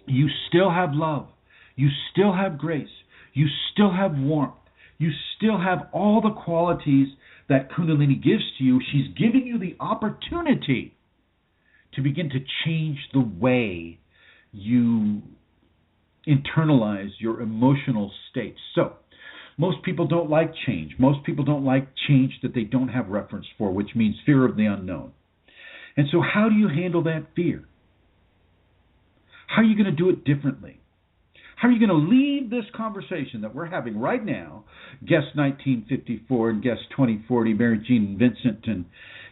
you still have love, you still have grace, you still have warmth, you still have all the qualities that Kundalini gives to you. She's giving you the opportunity to begin to change the way you internalize your emotional states. So, most people don't like change. Most people don't like change that they don't have reference for, which means fear of the unknown. And so how do you handle that fear? How are you going to do it differently? How are you going to leave this conversation that we're having right now, guest 1954 and guest 2040, Mary Jean and Vincent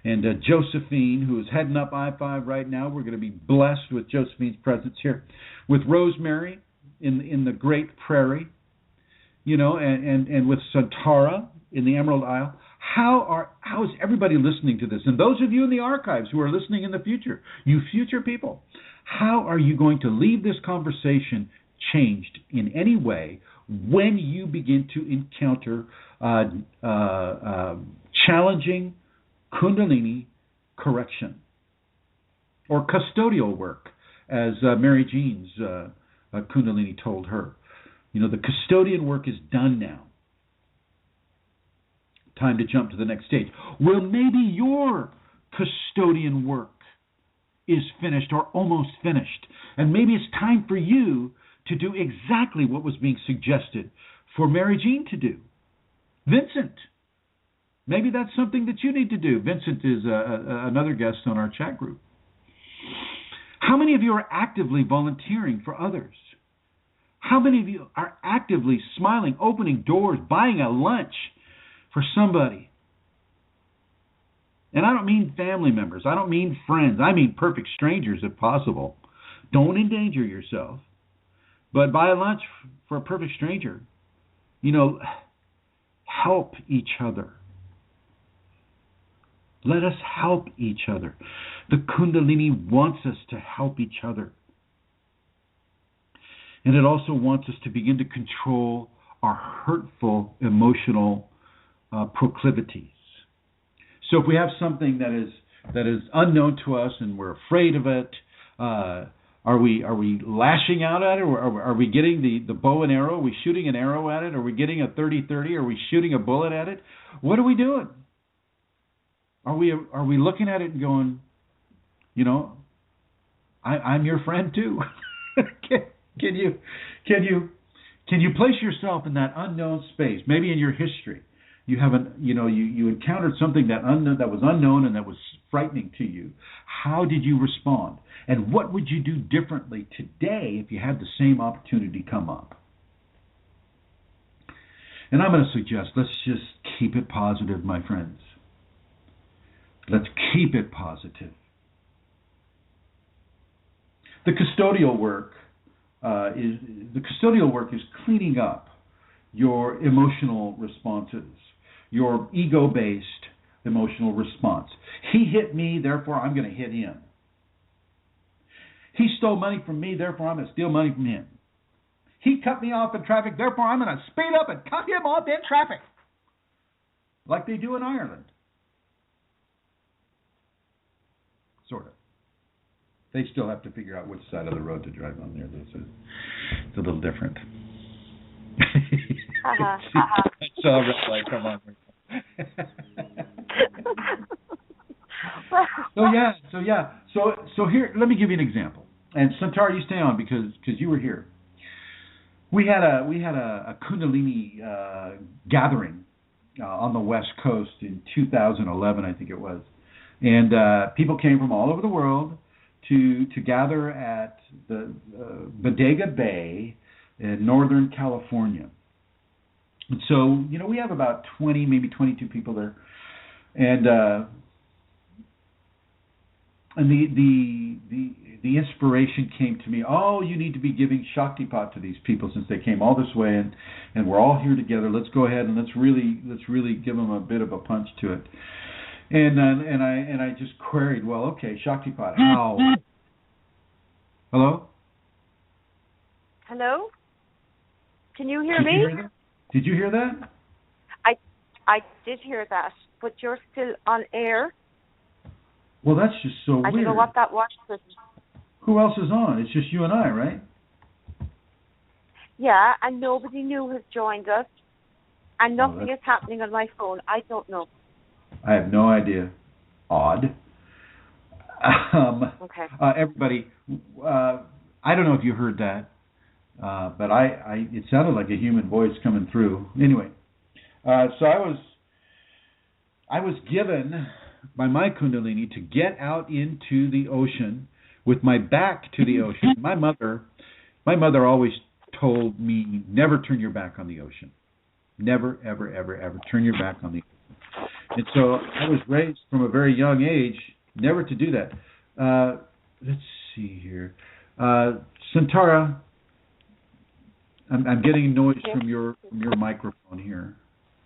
and Josephine, who is heading up I-5 right now. We're going to be blessed with Josephine's presence here, with Rosemary in the Great Prairie, and with Santara in the Emerald Isle. How is everybody listening to this? And those of you in the archives who are listening in the future, you future people, how are you going to leave this conversation changed in any way when you begin to encounter challenging Kundalini correction or custodial work, as Mary Jean's Kundalini told her? The custodian work is done now. Time to jump to the next stage. Well, maybe your custodian work is finished or almost finished. And maybe it's time for you to do exactly what was being suggested for Mary Jean to do. Vincent, maybe that's something that you need to do. Vincent is another guest on our chat group. How many of you are actively volunteering for others? How many of you are actively smiling, opening doors, buying a lunch for somebody? And I don't mean family members. I don't mean friends. I mean perfect strangers if possible. Don't endanger yourself. But buy a lunch for a perfect stranger. Help each other. Let us help each other. The Kundalini wants us to help each other. And it also wants us to begin to control our hurtful emotional proclivities. So if we have something that is unknown to us and we're afraid of it, Are we lashing out at it, or are we getting the bow and arrow? Are we shooting an arrow at it? Are we getting a 30-30? Are we shooting a bullet at it? What are we doing? Are we looking at it and going, you know, I'm your friend too? Can you place yourself in that unknown space? Maybe in your history, you encountered something that was unknown and that was frightening to you. How did you respond? And what would you do differently today if you had the same opportunity come up? And I'm going to suggest, let's just keep it positive, my friends. Let's keep it positive. The custodial work is cleaning up your emotional responses, your ego-based emotional response. He hit me, therefore I'm going to hit him. He stole money from me, therefore I'm going to steal money from him. He cut me off in traffic, therefore I'm going to speed up and cut him off in traffic. Like they do in Ireland. Sort of. They still have to figure out which side of the road to drive on there. It's a little different. I saw a red light come on. So here, let me give you an example. And Santara, you stay on because you were here. We had a Kundalini gathering on the West Coast in 2011, I think it was, and people came from all over the world to gather at the Bodega Bay in Northern California. And so, we have about 20, maybe 22 people there. And the inspiration came to me, you need to be giving Shaktipat to these people since they came all this way and we're all here together. Let's go ahead and let's really give them a bit of a punch to it. And I just queried, well, okay, Shaktipat, how? Hello? Hello? Can you hear me? Did you hear that? I did hear that, but you're still on air. Well, that's just so weird. I don't know what that was. Who else is on? It's just you and I, right? Yeah, and nobody new has joined us, and nothing is happening on my phone. I don't know. I have no idea. Odd. Okay. Everybody, I don't know if you heard that, but it sounded like a human voice coming through. Anyway, so I was given by my Kundalini to get out into the ocean with my back to the ocean. My mother always told me, never turn your back on the ocean. Never, ever, ever, ever turn your back on the ocean. And so I was raised from a very young age never to do that. Let's see here. Santara, I'm getting noise from your microphone here.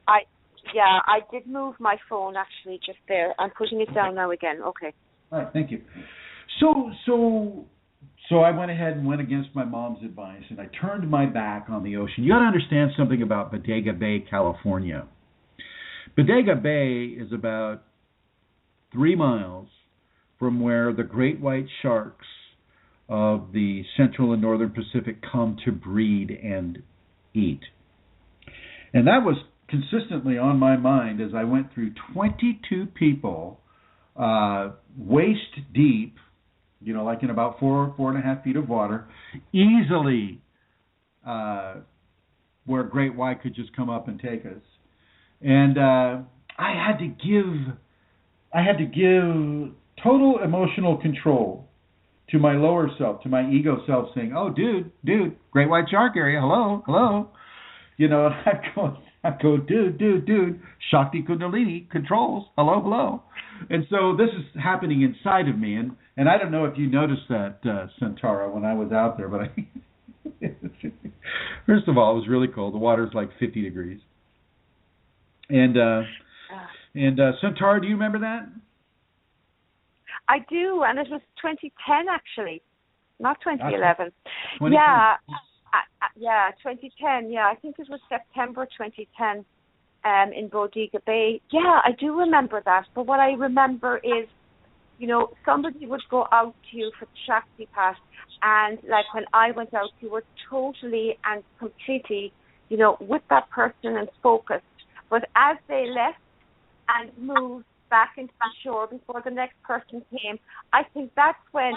I did move my phone actually just there. I'm putting it down now again. Okay. All right, thank you. So I went ahead and went against my mom's advice, and I turned my back on the ocean. You got to understand something about Bodega Bay, California. Bodega Bay is about 3 miles from where the great white sharks of the Central and Northern Pacific come to breed and eat. And that was consistently on my mind as I went through 22 people, waist deep, like in about 4.5 feet of water, easily where great white could just come up and take us. And I had to give total emotional control to my lower self, to my ego self, saying, "Oh, dude, great white shark area, hello." And I'd go, dude, Shakti Kundalini controls, hello. And so this is happening inside of me, and I don't know if you noticed that, Santara, when I was out there, but first of all, it was really cold. The water's like 50 degrees. And Santara, do you remember that? I do, and it was 2010 actually, not 2011. 2010. Yeah, 2010. Yeah, I think it was September 2010 in Bodega Bay. Yeah, I do remember that. But what I remember is somebody would go out to you for Shaktipat, and like when I went out, you were totally and completely, with that person and focused. But as they left and moved back into the shore before the next person came, I think that's when,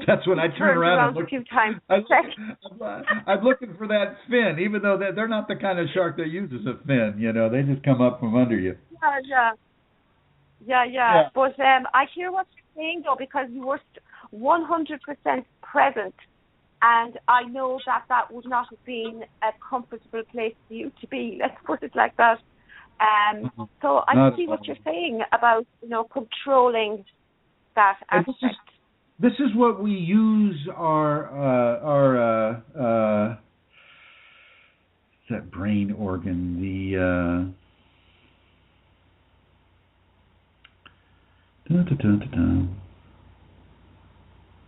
that's when I turn around a few times. I'm looking for that fin, even though they're not the kind of shark that uses a fin. They just come up from under you. Yeah. But I hear what you're saying, though, because you were 100% present, and I know that would not have been a comfortable place for you to be. Let's put it like that. So I see what you're saying about controlling that aspect. This is what we use our that brain organ, the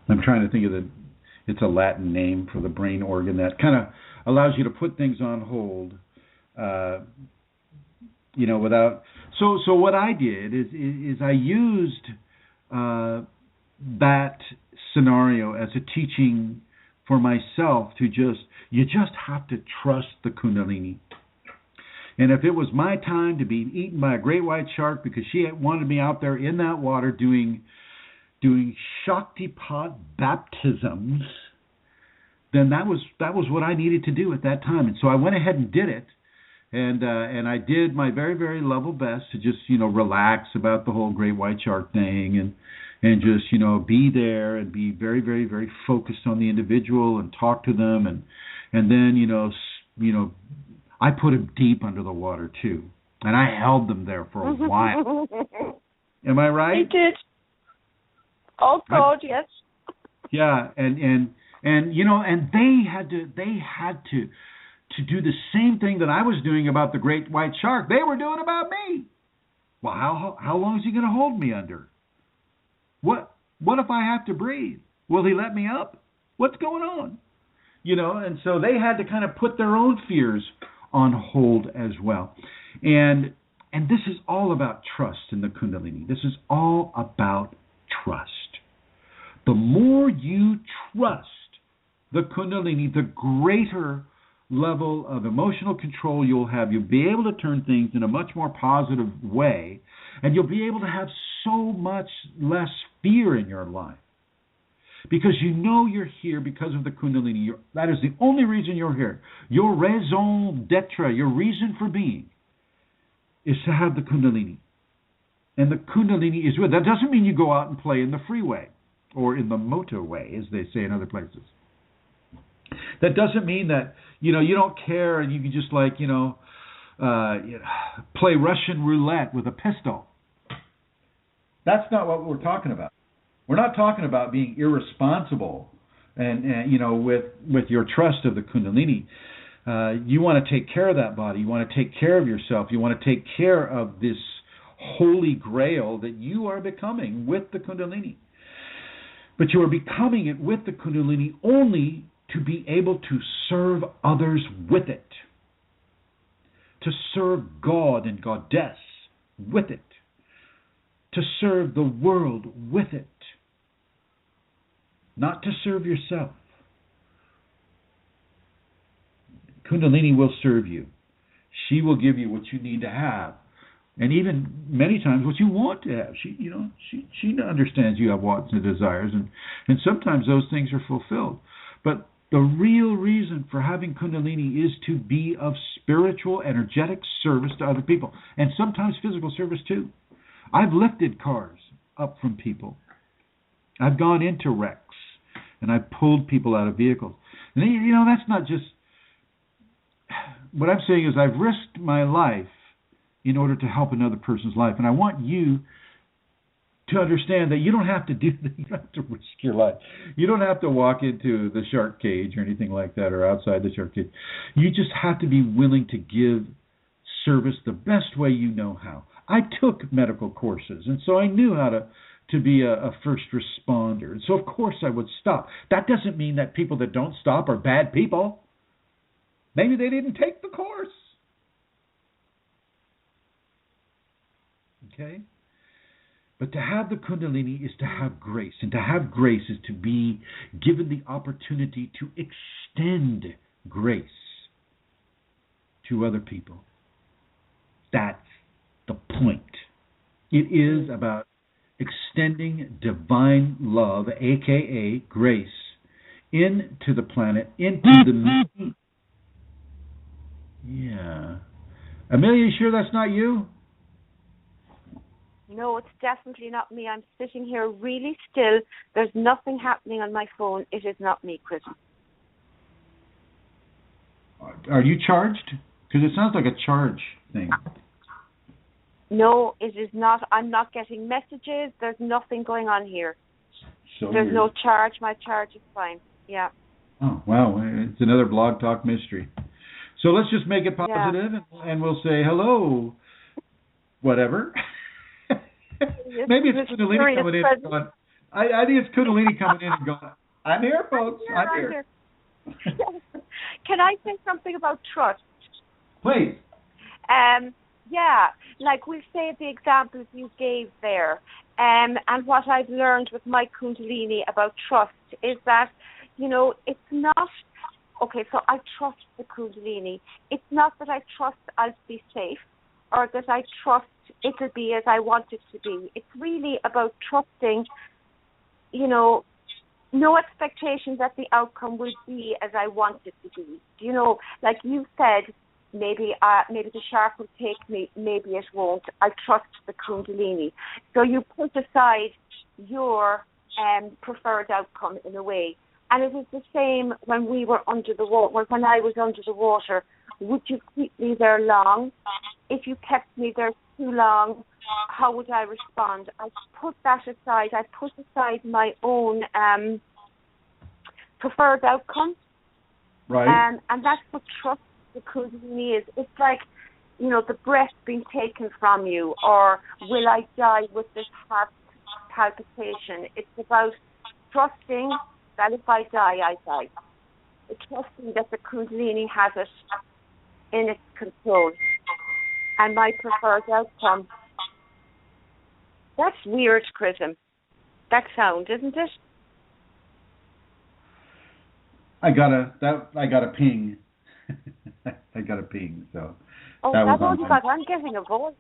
I'm trying to think of it's a Latin name for the brain organ that kind of allows you to put things on hold, without. So what I did is I used that scenario as a teaching for myself to you just have to trust the Kundalini. And if it was my time to be eaten by a great white shark because she wanted me out there in that water doing Shaktipat baptisms, then that was what I needed to do at that time. And so I went ahead and did it. And I did my very, very level best to just, relax about the whole great white shark thing and just, be there and be very, very, very focused on the individual and talk to them. And then, I put them deep under the water, too. And I held them there for a while. Am I right? You did. Oh, God, yes. Yeah, and they had to do the same thing that I was doing about the great white shark. They were doing about me. Well, how long is he going to hold me under? What if I have to breathe? Will he let me up? What's going on? And so they had to kind of put their own fears on hold as well. And this is all about trust in the Kundalini. This is all about trust. The more you trust the Kundalini, the greater level of emotional control you'll have. You'll be able to turn things in a much more positive way, and you'll be able to have so much less fear in your life. Because you're here because of the Kundalini. That is the only reason you're here. Your raison d'etre, your reason for being, is to have the Kundalini. And the Kundalini is with. That doesn't mean you go out and play in the freeway or in the motorway, as they say in other places. That doesn't mean that, you don't care and you can just play Russian roulette with a pistol. That's not what we're talking about. We're not talking about being irresponsible and with your trust of the Kundalini. You want to take care of that body. You want to take care of yourself. You want to take care of this holy grail that you are becoming with the Kundalini. But you are becoming it with the Kundalini only to be able to serve others with it. To serve God and Goddess with it. To serve the world with it. Not to serve yourself. Kundalini will serve you. She will give you what you need to have. And even many times what you want to have. She understands you have wants and desires, and sometimes those things are fulfilled. But the real reason for having Kundalini is to be of spiritual, energetic service to other people. And sometimes physical service too. I've lifted cars up from people. I've gone into wrecks. And I've pulled people out of vehicles. And that's not just... What I'm saying is I've risked my life in order to help another person's life. And I want you to understand that you don't have to do that. You don't have to risk your life. You don't have to walk into the shark cage or anything like that, or outside the shark cage. You just have to be willing to give service the best way you know how. I took medical courses, and so I knew how to be a first responder. And so, of course, I would stop. That doesn't mean that people that don't stop are bad people. Maybe they didn't take the course. Okay? But to have the Kundalini is to have grace. And to have grace is to be given the opportunity to extend grace to other people. That's the point. It is about extending divine love, a.k.a. grace, into the planet, into the... Yeah. Amelia, you sure that's not you? No, it's definitely not me. I'm sitting here really still. There's nothing happening on my phone. It is not me, Chris. Are you charged? Because it sounds like a charge thing. No, it is not. I'm not getting messages. There's nothing going on here. So There's weird. no charge. My charge is fine. Yeah. Oh, wow. It's another Blog Talk mystery. So let's just make it positive, and we'll say hello, whatever. Maybe it's Kundalini coming in and going, I think it's Kundalini coming in and going, I'm here, folks. I'm here. Can I say something about trust? Please. Yeah, like we say the examples you gave there, and what I've learned with my Kundalini about trust is that, it's not, okay, so I trust the Kundalini. It's not that I trust I'll be safe or that I trust it'll be as I want it to be. It's really about trusting, no expectation that the outcome will be as I want it to be. Like you said, maybe the shark will take me, maybe it won't. I trust the Kundalini. So you put aside your preferred outcome in a way. And it is the same when we were under the water. When I was under the water, would you keep me there long? If you kept me there too long, how would I respond? I put that aside. I put aside my own preferred outcome. Right. And that's what trust the Kundalini is. It's like, the breath being taken from you, or will I die with this heart palpitation? It's about trusting that if I die, I die. It's trusting that the Kundalini has it in its control. And my preferred outcome. That's weird, Chrism. That sound, isn't it? I got a ping. I got a ping, so. Oh, that's all you got. I'm getting a voice.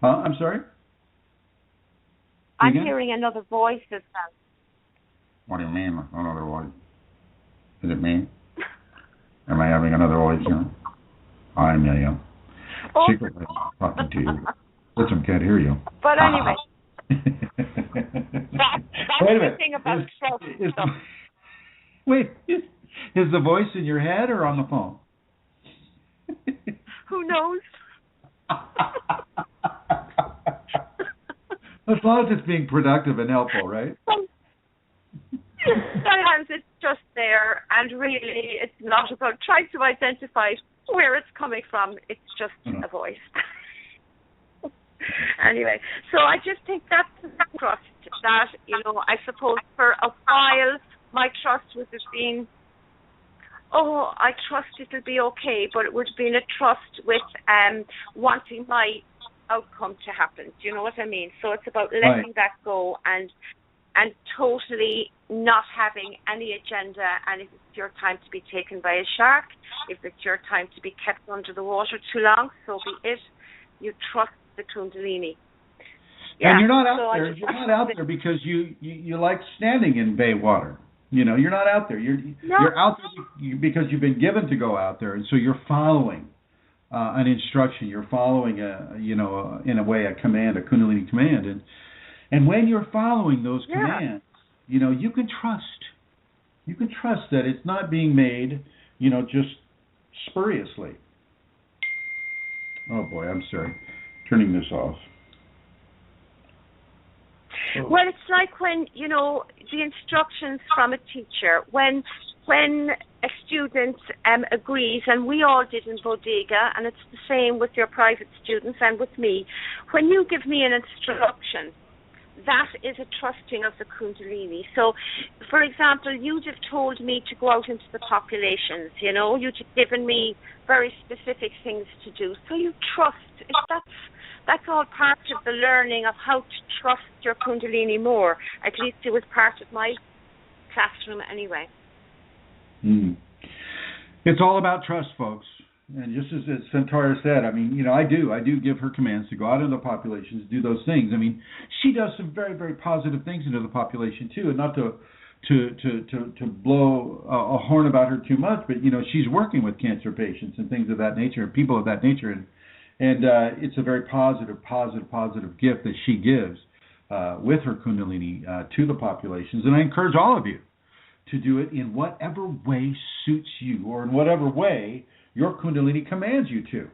Huh? I'm sorry? I'm hearing another voice as well. What do you mean, another voice? Is it me? Am I having another voice here? Hi, Amelia. Oh. Secretly talking to you. Listen, can't hear you. But anyway. That's Wait a minute. The thing about Wait, is the voice in your head or on the phone? Who knows? As long as it's being productive and helpful, right? Sometimes it's just there, and really it's not about trying to identify where it's coming from. It's just a voice. Anyway, so I just think that's trust that, I suppose for a while my trust would have been, I trust it'll be okay, but it would have been a trust with wanting my outcome to happen. Do you know what I mean? So it's about letting that go and totally not having any agenda, and if it's your time to be taken by a shark, if it's your time to be kept under the water too long, so be it. You trust the Kundalini. Yeah. And you're not out there. You're not out there because you like standing in bay water. You're not out there. You're out there because you've been given to go out there, and so you're following an instruction. You're following in a way a command, a Kundalini command, and when you're following those commands, you can trust. You can trust that it's not being made, just spuriously. Oh boy, I'm sorry. Turning this off. Oh. Well, it's like when, the instructions from a teacher, when a student agrees, and we all did in Bodega, and it's the same with your private students and with me, when you give me an instruction, that is a trusting of the Kundalini. So, for example, you'd have told me to go out into the populations, you'd have given me very specific things to do. So you trust. If that's that's all part of the learning of how to trust your Kundalini more. At least it was part of my classroom anyway. It's all about trust, folks. And just as Centaura said, I mean, you know, I do give her commands to go out into the population to do those things. I mean, she does some very, very positive things into the population too, and not to blow a horn about her too much, but you know, she's working with cancer patients and things of that nature, and people of that nature, and it's a very positive gift that she gives with her Kundalini to the populations. And I encourage all of you to do it in whatever way suits you, or in whatever way your Kundalini commands you to.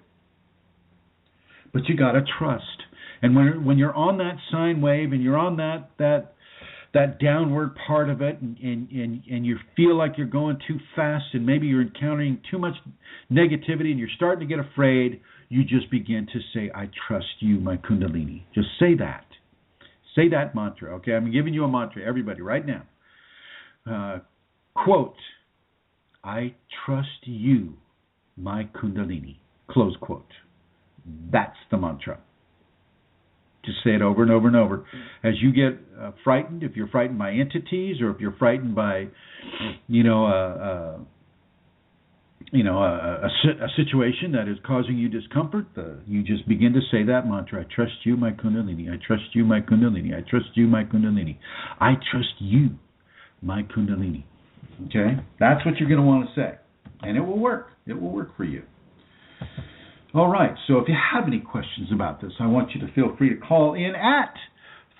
But you got to trust. And when you're on that sine wave and you're on that downward part of it, and you feel like you're going too fast, and maybe you're encountering too much negativity and you're starting to get afraid, you just begin to say, I trust you, my Kundalini. Just say that. Say that mantra, okay? I'm giving you a mantra, everybody, right now. Quote, I trust you, my Kundalini. Close quote. That's the mantra. Just say it over and over and over. As you get frightened, if you're frightened by entities, or if you're frightened by, a situation that is causing you discomfort, you just begin to say that mantra. I trust you, my Kundalini. I trust you, my Kundalini. I trust you, my Kundalini. I trust you, my Kundalini. Okay? That's what you're going to want to say. And it will work. It will work for you. All right, so if you have any questions about this, I want you to feel free to call in at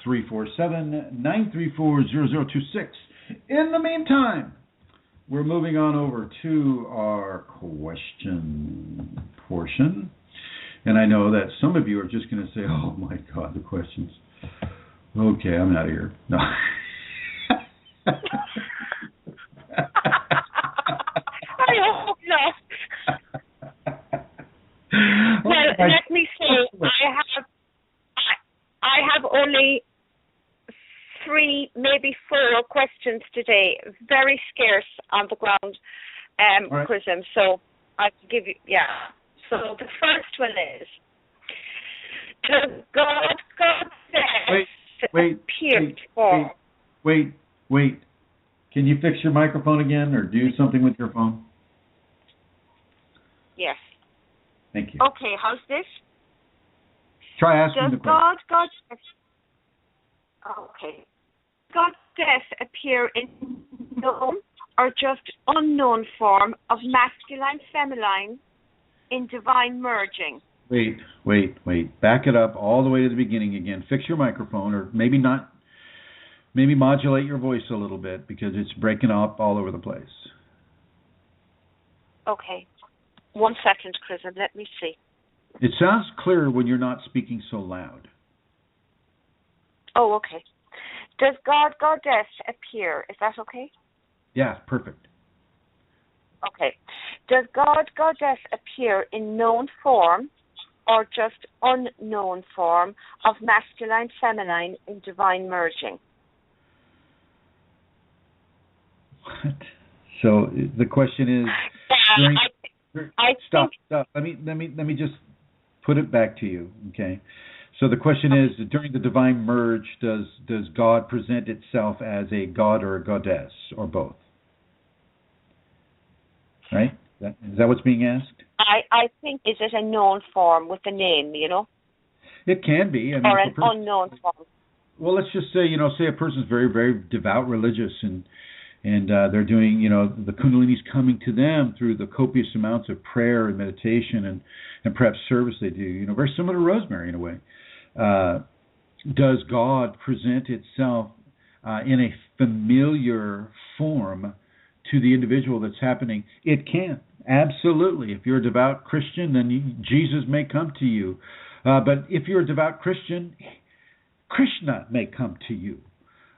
347-934-0026. In the meantime, we're moving on over to our question portion. And I know that some of you are just going to say, oh my God, the questions. Okay, I'm out of here. No. I hope not. Well, let me say, I have only 3, maybe 4 questions today. Very scarce on the ground, right. Chrism. So I can give you, So the first one is, does God Wait. Can you fix your microphone again, or do something with your phone? Yes. Thank you. Okay, how's this? Try asking the question. Okay. God death appear in known or just unknown form of masculine, feminine in divine merging? Wait. Back it up all the way to the beginning again. Fix your microphone, or maybe not. Maybe modulate your voice a little bit, because it's breaking up all over the place. Okay. 1 second, Chris, and let me see. It sounds clearer when you're not speaking so loud. Oh, okay. Does God, Goddess appear? Is that okay? Yeah, perfect. Okay. Does God, Goddess appear in known form or just unknown form of masculine, feminine in divine merging? What? So the question is, Stop. Let me just put it back to you, okay? So the question is, during the divine merge, does God present itself as a god or a goddess, or both? Right? Is that what's being asked? I think, is it a known form with a name, It can be. Or an unknown form. Well, let's just say, say a person's very, very devout religious, and they're doing, the Kundalini's coming to them through the copious amounts of prayer and meditation and perhaps service they do, very similar to Rosemary in a way. Does God present itself in a familiar form to the individual that's happening? It can, absolutely. If you're a devout Christian, then Jesus may come to you. But if you're a devout Christian, Krishna may come to you.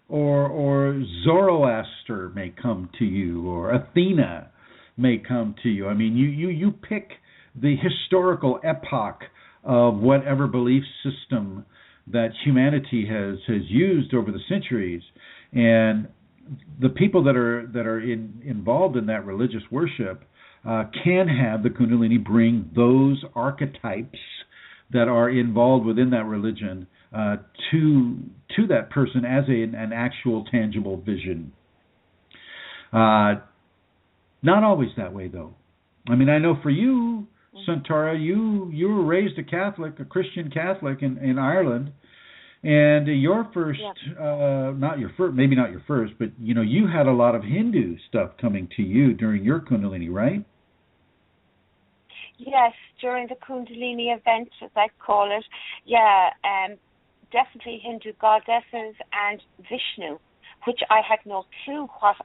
Or Zoroaster may come to you, or Athena may come to you. I mean, you pick the historical epoch of whatever belief system that humanity has used over the centuries, and the people that are involved in that religious worship can have the Kundalini bring those archetypes, that are involved within that religion to that person as an actual tangible vision. Not always that way, though. I mean, I know for you, Santara, you were raised a Catholic, a Christian Catholic in Ireland, and your first, maybe not your first, but you had a lot of Hindu stuff coming to you during your Kundalini, right? Yes, during the Kundalini event, as I call it, yeah, definitely Hindu goddesses and Vishnu, which I had no clue what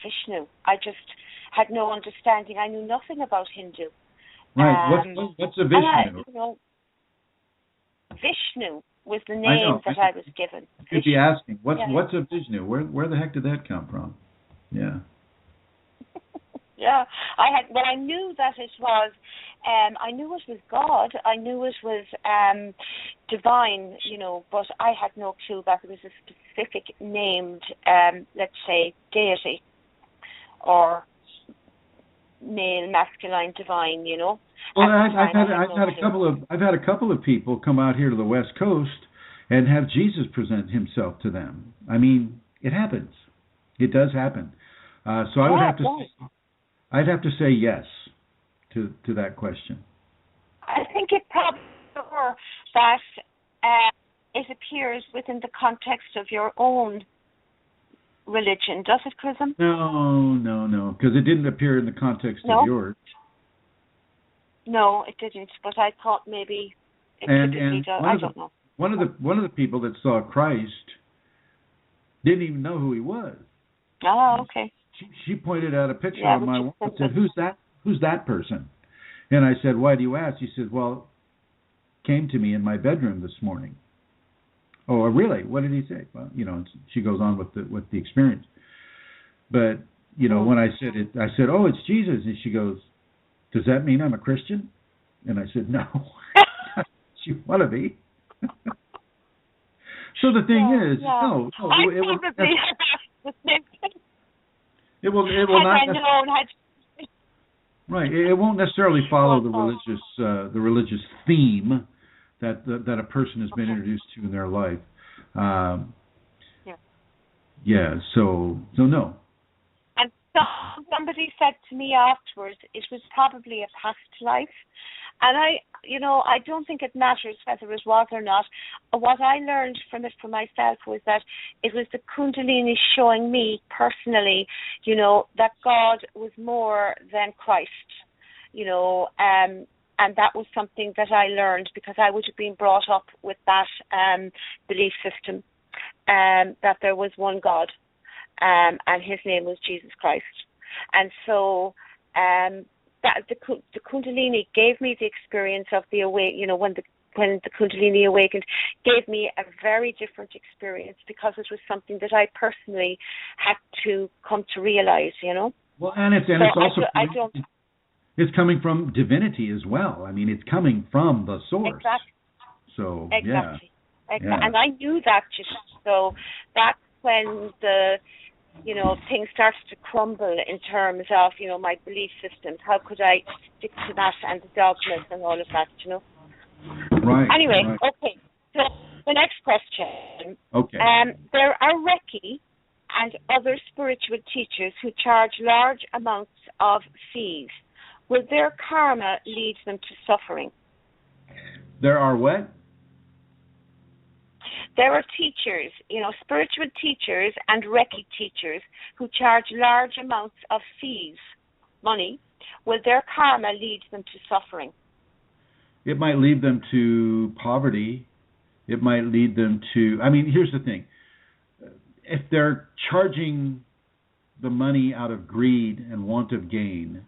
Vishnu. I just had no understanding. I knew nothing about Hindu. Right. What's a Vishnu? Vishnu was the name that I was given. You'd be asking, what's a Vishnu? Where the heck did that come from? Yeah. Yeah, I knew that it was, I knew it was God. I knew it was divine, but I had no clue that it was a specific named, let's say, deity or male, masculine, divine. Well, I've had a couple of people come out here to the West Coast and have Jesus present himself to them. I mean, it happens. It does happen. So I would have to say, I'd have to say yes to that question. I think it probably that it appears within the context of your own religion, does it, Chrism? No, because it didn't appear in the context of yours. No, it didn't. But I thought maybe it typically does. I don't know. One of the people that saw Christ didn't even know who he was. Oh, okay. She pointed out a picture on my wall and said, Who's that person? And I said, why do you ask? She said, well, came to me in my bedroom this morning. Oh, really? What did he say? Well, she goes on with the experience. But, when I said it, I said, oh, it's Jesus. And she goes, does that mean I'm a Christian? And I said, no. You want to be? So the thing is, no. I probably the same thing. It will not. Right. It won't necessarily follow the religious theme that a person has been introduced to in their life. So no. And somebody said to me afterwards, it was probably a past life. And I don't think it matters whether it was or not. What I learned from it for myself was that it was the Kundalini showing me personally, that God was more than Christ, and that was something that I learned because I would have been brought up with that belief system, that there was one God, and his name was Jesus Christ. And so that the Kundalini gave me the experience of the when the Kundalini awakened, gave me a very different experience because it was something that I personally had to come to realize, Well, and it's also it's coming from divinity as well. I mean, it's coming from the source. Exactly. So exactly. Yeah. And I knew that. So that's when the things started to crumble in terms of, my belief systems. How could I stick to that and the dogmas and all of that, Right. Anyway, right. Okay. So the next question. Okay. There are Reiki and other spiritual teachers who charge large amounts of fees. Will their karma lead them to suffering? There are what? There are teachers, spiritual teachers and Reiki teachers who charge large amounts of fees, money. Will their karma lead them to suffering? It might lead them to poverty. It might lead them to... I mean, here's the thing. If they're charging the money out of greed and want of gain,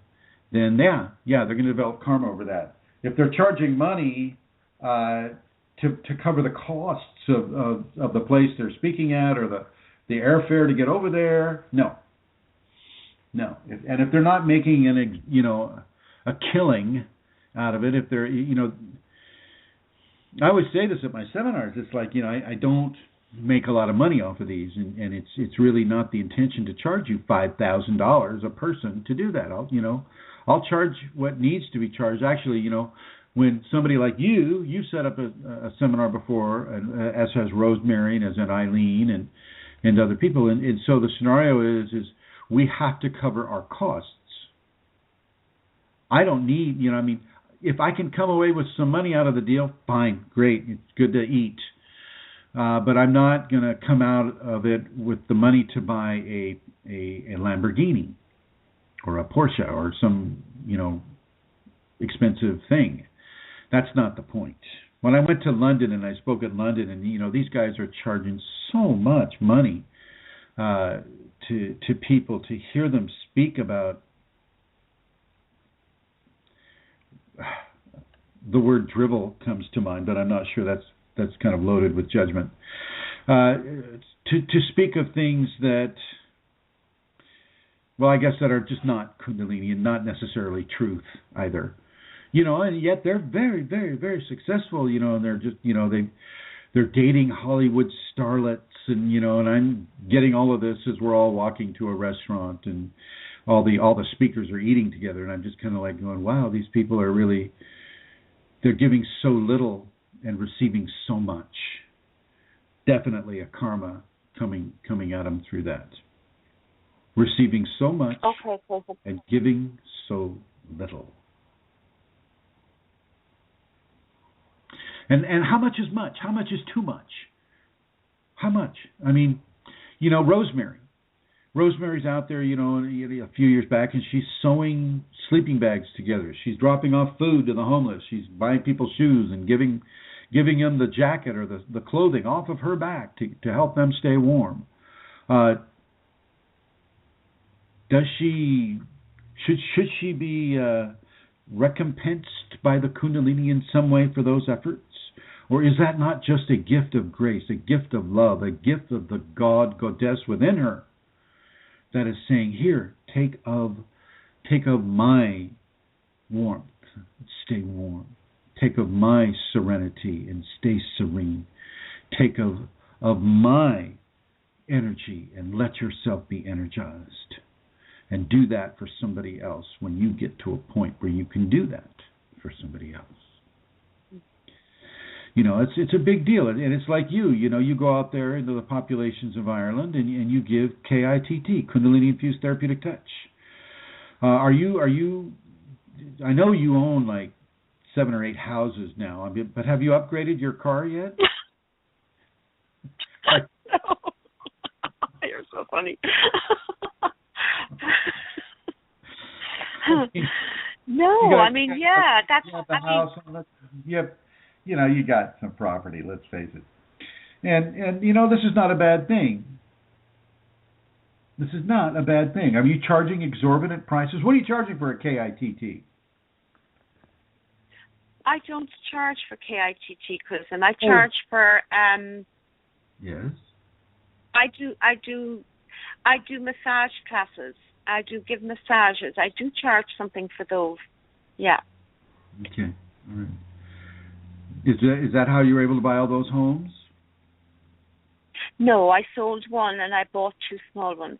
then they're going to develop karma over that. If they're charging money to cover the costs of the place they're speaking at or the airfare to get over there, no. And if they're not making a killing out of it, if they're I always say this at my seminars. It's like I don't make a lot of money off of these, and it's really not the intention to charge you $5,000 a person to do that. I'll charge what needs to be charged. Actually, when somebody like you set up a seminar before, as has Rosemary and as in Eileen and other people, and so the scenario is we have to cover our costs. I don't need, if I can come away with some money out of the deal, fine, great, it's good to eat. But I'm not going to come out of it with the money to buy a Lamborghini or a Porsche or some, expensive thing. That's not the point. When I went to London and I spoke at London, and these guys are charging so much money to people to hear them speak about the word drivel comes to mind, but I'm not sure that's kind of loaded with judgment. To speak of things that, well, I guess that are just not Kundalini and not necessarily truth either. And yet they're very, very, very successful, and they're just, they're dating Hollywood starlets, and I'm getting all of this as we're all walking to a restaurant and all the speakers are eating together, and I'm just kind of like going, wow, these people are really, they're giving so little and receiving so much. Definitely a karma coming at them through that. Receiving so much and giving so little. And how much is much? How much is too much? How much? I mean, Rosemary's out there, a few years back, and she's sewing sleeping bags together. She's dropping off food to the homeless. She's buying people shoes and giving them the jacket or the clothing off of her back to help them stay warm. Should she be recompensed by the Kundalini in some way for those efforts? Or is that not just a gift of grace, a gift of love, a gift of the goddess within her that is saying, here, take of my warmth, stay warm. Take of my serenity and stay serene. Take of my energy and let yourself be energized. And do that for somebody else when you get to a point where you can do that for somebody else. It's a big deal, and it's like you go out there into the populations of Ireland and you give KITT, Kundalini Infused Therapeutic Touch. Are you? I know you own like 7 or 8 houses now, but have you upgraded your car yet? No. You're so funny. No, I mean, yeah, that's. You got some property. Let's face it, and this is not a bad thing. This is not a bad thing. Are you charging exorbitant prices? What are you charging for a KITT? I don't charge for KITT, Cousin. I charge for. Yes. I do massage classes. I do give massages. I do charge something for those. Yeah. Okay. All right. Is that how you were able to buy all those homes? No, I sold one and I bought 2 small ones.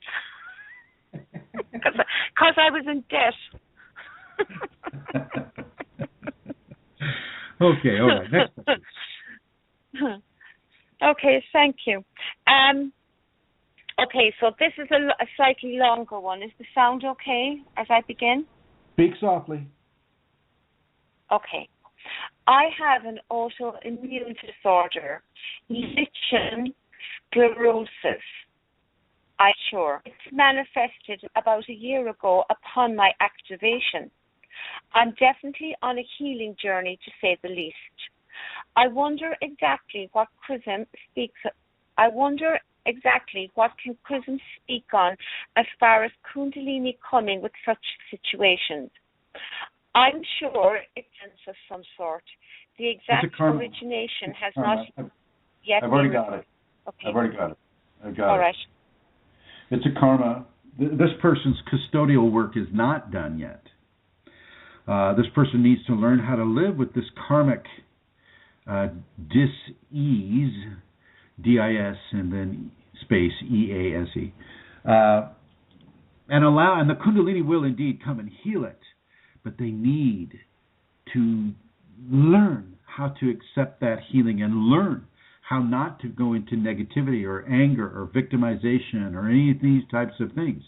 Because I was in debt. Okay, all right. Next question. Okay, thank you. Okay, so this is a slightly longer one. Is the sound okay as I begin? Speak softly. Okay. I have an autoimmune disorder, lichen sclerosis. I'm sure. It's manifested about a year ago upon my activation. I'm definitely on a healing journey, to say the least. I wonder exactly what Chrism speaks. I wonder exactly what can Chrism speak on as far as Kundalini coming with such situations. I'm sure it's of some sort. The exact origination has not yet I've already got it. Okay. I've already got it. All right. It's a karma. This person's custodial work is not done yet. This person needs to learn how to live with this karmic dis-ease, D-I-S, and then space, E-A-S-E. And the Kundalini will indeed come and heal it, but they need to learn how to accept that healing and learn how not to go into negativity or anger or victimization or any of these types of things.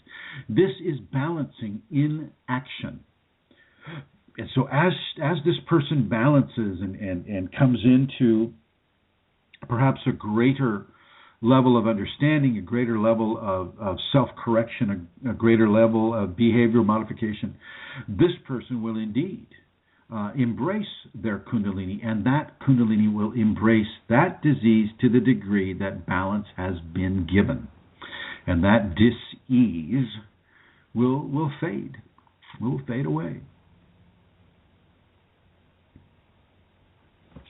This is balancing in action. And so as this person balances and comes into perhaps a greater level of understanding, a greater level of self-correction, a greater level of behavioral modification, this person will indeed embrace their Kundalini, and that Kundalini will embrace that disease to the degree that balance has been given. And that dis-ease will fade away.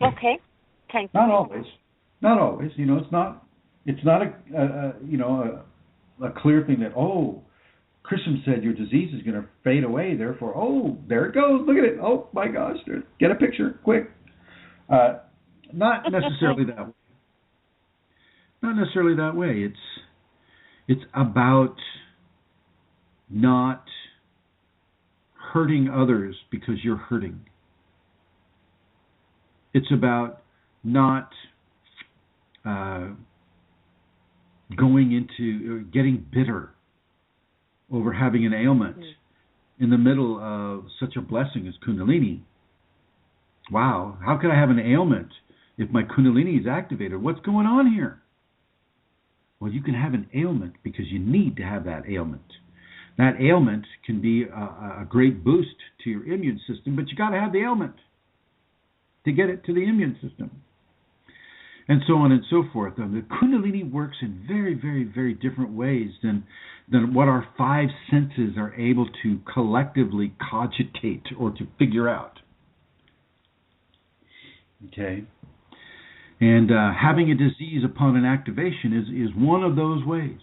Okay, thank you. Not always. It's not a clear thing that, oh, Christian said your disease is going to fade away, therefore, oh, there it goes, look at it, oh my gosh, get a picture, quick. Not necessarily that way. Not necessarily that way. It's about not hurting others because you're hurting. It's about not going into getting bitter over having an ailment in the middle of such a blessing as Kundalini. Wow, how could I have an ailment if my Kundalini is activated? What's going on here? Well, you can have an ailment because you need to have that ailment. That ailment can be a great boost to your immune system, but you got to have the ailment to get it to the immune system. And so on and so forth. The Kundalini works in very, very, very different ways than what our five senses are able to collectively cogitate or to figure out. Okay? And having a disease upon an activation is one of those ways.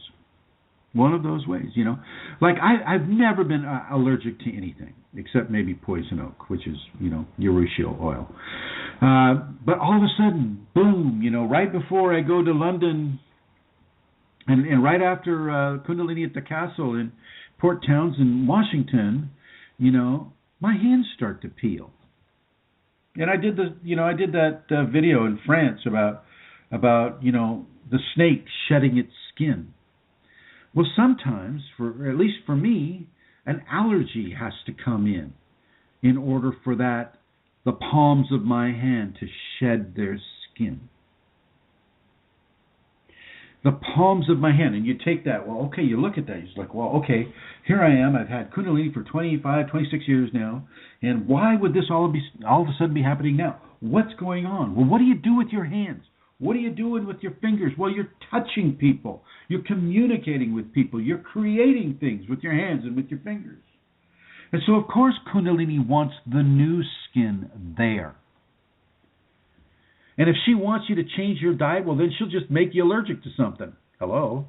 One of those ways, you know. Like I've never been allergic to anything except maybe poison oak, which is, urushiol oil. But all of a sudden, boom, right before I go to London and right after Kundalini at the Castle in Port Townsend, Washington, my hands start to peel. And I did that video in France about the snake shedding its skin. Well, sometimes, at least for me, an allergy has to come in order for the palms of my hand to shed their skin. The palms of my hand, and you take that, well, okay, you look at that, you're like, well, okay, here I am, I've had Kundalini for 25, 26 years now, and why would this all of a sudden be happening now? What's going on? Well, what do you do with your hands? What are you doing with your fingers? Well, you're touching people. You're communicating with people. You're creating things with your hands and with your fingers. And so, of course, Kundalini wants the new skin there. And if she wants you to change your diet, well, then she'll just make you allergic to something. Hello?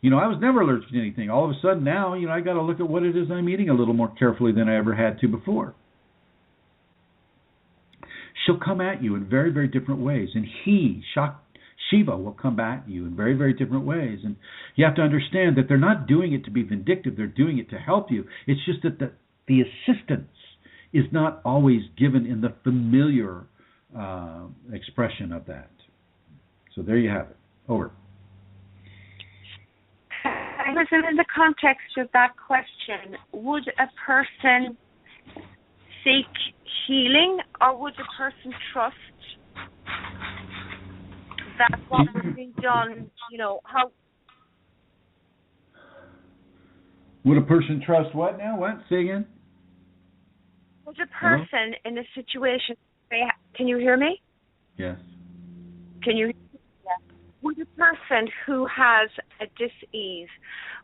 I was never allergic to anything. All of a sudden now, I got to look at what it is I'm eating a little more carefully than I ever had to before. She'll come at you in very, very different ways. And Shiva will come at you in very, very different ways. And you have to understand that they're not doing it to be vindictive. They're doing it to help you. It's just that the assistance is not always given in the familiar expression of that. So there you have it. Over. In the context of that question, would a person seek healing, or would a person trust that what has been done, how... Would a person trust what now? What? Say again? Would a person in a situation... Can you hear me? Yes. Can you hear me? Yes. Would a person who has a dis-ease,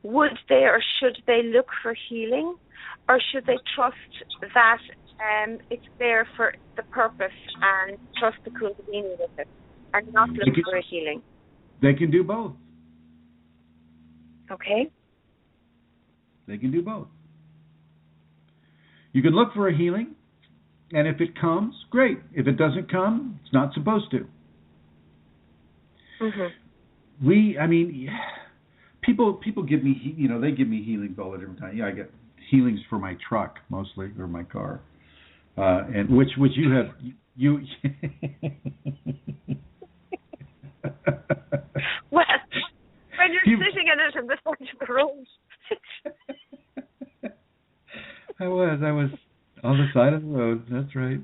would they or should they look for healing, or should they trust that it's there for the purpose and trust the Kundalini with it and not look for a healing? They can do both. Okay. They can do both. You can look for a healing, and if it comes, great. If it doesn't come, it's not supposed to. Mm-hmm. People give me, they give me healings all the different time. Yeah, I get healings for my truck mostly, or my car. and which you have you. Well, when you're sitting in it in the front of the room. I was on the side of the road. That's right.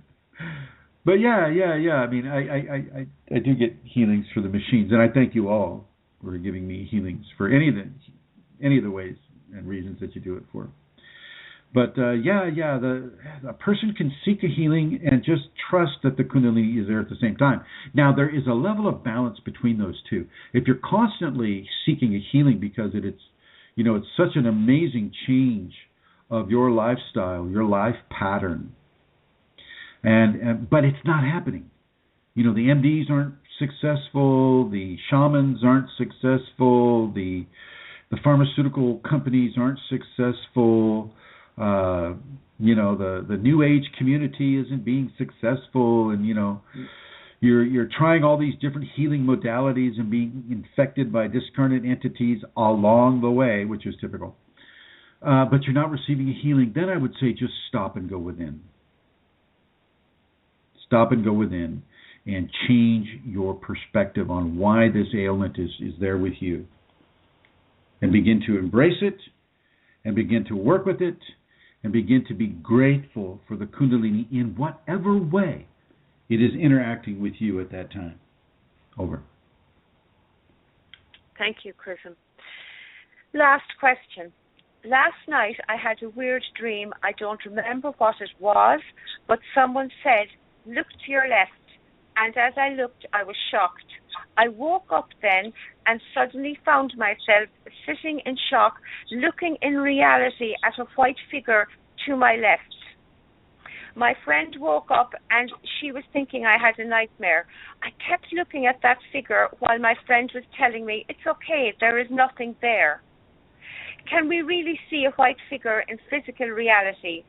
But yeah. I mean, I do get healings for the machines, and I thank you all for giving me healings for any of the ways and reasons that you do it for. But a person can seek a healing and just trust that the Kundalini is there at the same time. Now, there is a level of balance between those two. If you're constantly seeking a healing because it's such an amazing change of your lifestyle, your life pattern, but it's not happening. The MDs aren't successful, the shamans aren't successful, the pharmaceutical companies aren't successful. The New Age community isn't being successful, and you're trying all these different healing modalities and being infected by discarnate entities along the way, which is typical. But you're not receiving a healing. Then I would say just stop and go within. Stop and go within and change your perspective on why this ailment is there with you, and begin to embrace it, and begin to work with it, and begin to be grateful for the Kundalini in whatever way it is interacting with you at that time. Over. Thank you, Chrism. Last question. Last night I had a weird dream. I don't remember what it was, but someone said, "Look to your left." And as I looked, I was shocked. I woke up then and suddenly found myself sitting in shock, looking in reality at a white figure to my left. My friend woke up and she was thinking I had a nightmare. I kept looking at that figure while my friend was telling me, "It's okay, there is nothing there." Can we really see a white figure in physical reality?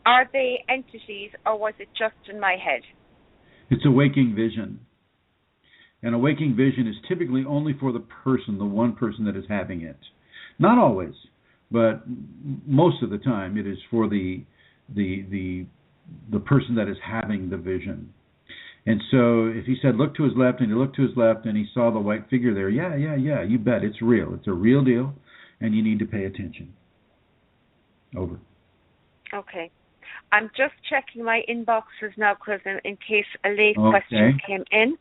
Are they entities, or was it just in my head? It's a waking vision. And a waking vision is typically only for the one person that is having it. Not always, but most of the time it is for the person that is having the vision. And so if he said, look to his left, and he looked to his left and he saw the white figure there, yeah, you bet, it's real. It's a real deal, and you need to pay attention. Over. Okay. I'm just checking my inboxes now, Chrism, in case a late question came in.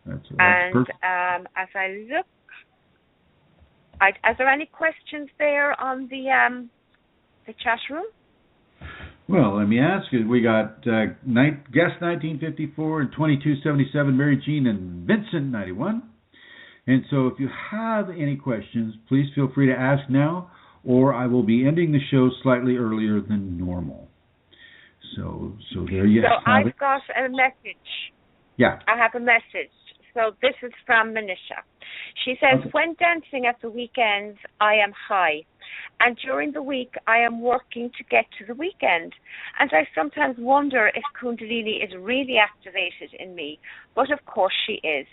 That's and perfect. As I look, are there any questions there on the chat room? Well, let me ask you. We got guest 1954 and 2277, Mary Jean and Vincent 91. And so if you have any questions, please feel free to ask now, or I will be ending the show slightly earlier than normal. So there you have it. So I've got a message. Yeah. I have a message. So this is from Manisha. She says, okay. When dancing at the weekends, I am high. And during the week, I am working to get to the weekend. And I sometimes wonder if Kundalini is really activated in me. But of course she is.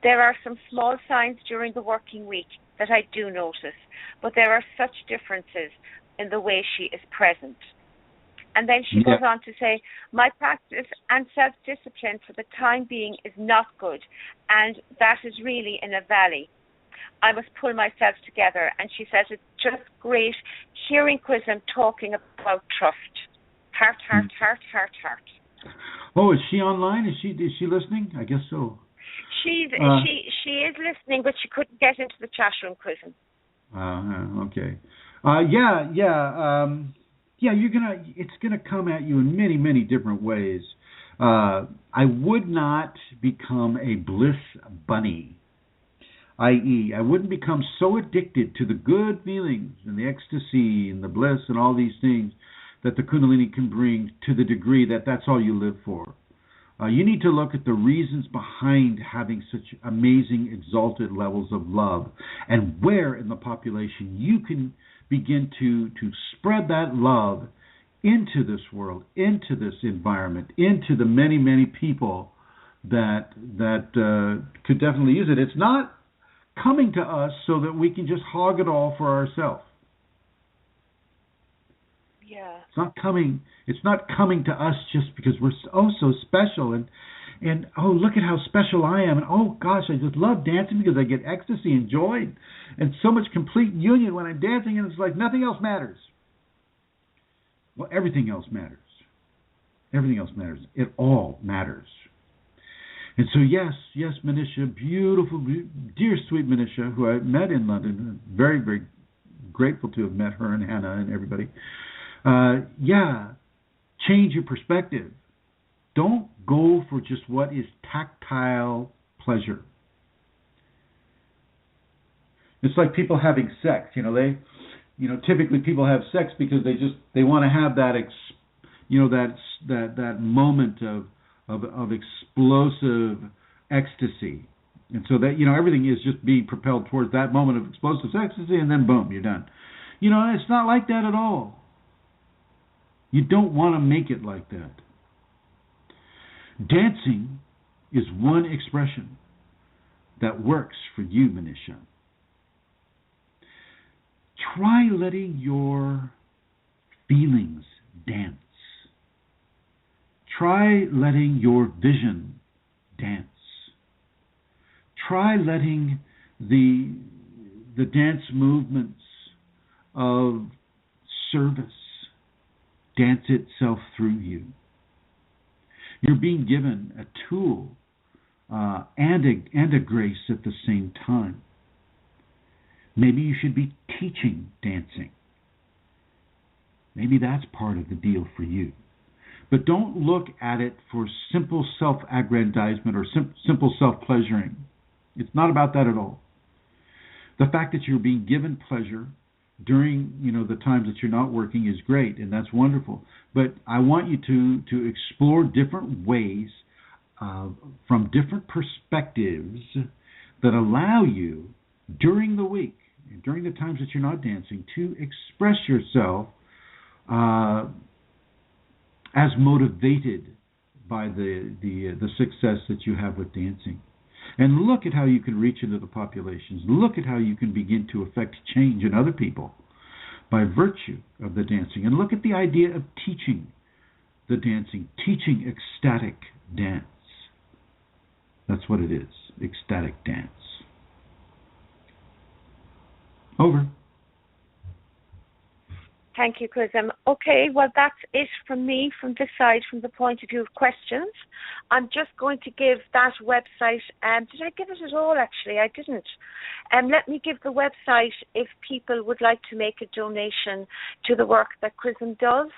There are some small signs during the working week that I do notice. But there are such differences in the way she is present. And then she goes on to say, my practice and self-discipline for the time being is not good, and that is really in a valley. I must pull myself together. And she says it's just great hearing Chrism talking about trust. Heart, heart, heart, heart, heart. Oh, is she online? Is she listening? I guess so. She is listening, but she couldn't get into the chat room, Chrism. Okay. It's gonna come at you in many, many different ways. I would not become a bliss bunny, i.e., I wouldn't become so addicted to the good feelings and the ecstasy and the bliss and all these things that the Kundalini can bring to the degree that that's all you live for. You need to look at the reasons behind having such amazing, exalted levels of love, and where in the population you can begin to spread that love into this world, into this environment, into the many, many people that could definitely use it. It's not coming to us so that we can just hog it all for ourselves. Yeah. It's not coming. It's not coming to us just because we're so special and oh, look at how special I am, and oh gosh, I just love dancing because I get ecstasy and joy and so much complete union when I'm dancing, and it's like nothing else matters. Well, everything else matters. Everything else matters. It all matters. And so yes, Manisha, beautiful, dear sweet Manisha, who I met in London, very, very grateful to have met her and Hannah and everybody. Change your perspective. Don't go for just what is tactile pleasure. It's like people having sex. Typically people have sex because they want to have that that moment of explosive ecstasy, and so that everything is just being propelled towards that moment of explosive ecstasy, and then boom, you're done. It's not like that at all. You don't want to make it like that. Dancing is one expression that works for you, Manisha. Try letting your feelings dance. Try letting your vision dance. Try letting the dance movements of service dance itself through you. You're being given a tool and a grace at the same time. Maybe you should be teaching dancing. Maybe that's part of the deal for you. But don't look at it for simple self-aggrandizement or simple self-pleasuring. It's not about that at all. The fact that you're being given pleasure during the times that you're not working is great, and that's wonderful. But I want you to explore different ways from different perspectives that allow you during the week, during the times that you're not dancing, to express yourself as motivated by the success that you have with dancing. And look at how you can reach into the populations. Look at how you can begin to affect change in other people by virtue of the dancing. And look at the idea of teaching the dancing, teaching ecstatic dance. That's what it is, ecstatic dance. Over. Thank you, Chrism. Okay, well, that's it from me from this side, from the point of view of questions. I'm just going to give that website. Did I give it at all, actually? I didn't. Let me give the website if people would like to make a donation to the work that Chrism does.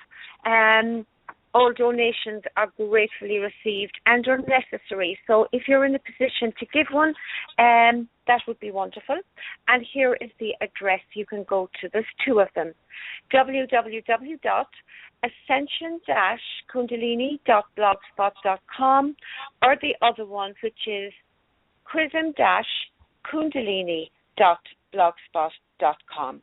All donations are gratefully received and are necessary. So if you're in a position to give one, that would be wonderful. And here is the address you can go to. There's two of them. www.ascension-kundalini.blogspot.com, or the other one, which is chrism-kundalini.blogspot.com.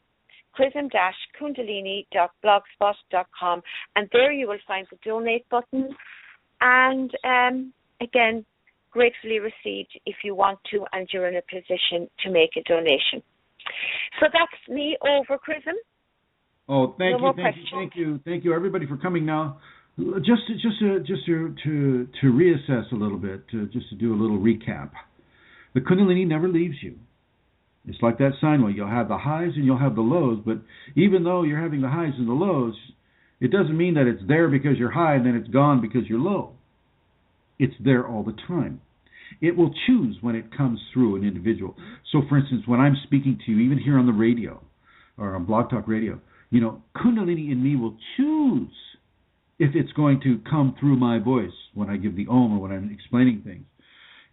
chrism-kundalini.blogspot.com, and there you will find the donate button, and again, gratefully received if you want to and you're in a position to make a donation. So that's me over, Chrism. Oh, thank you, everybody, for coming. Now, just to reassess a little bit, just to do a little recap. The Kundalini never leaves you. It's like that sine wave. You'll have the highs and you'll have the lows, but even though you're having the highs and the lows, it doesn't mean that it's there because you're high and then it's gone because you're low. It's there all the time. It will choose when it comes through an individual. So, for instance, when I'm speaking to you, even here on the radio or on Blog Talk Radio, Kundalini in me will choose if it's going to come through my voice when I give the Om or when I'm explaining things.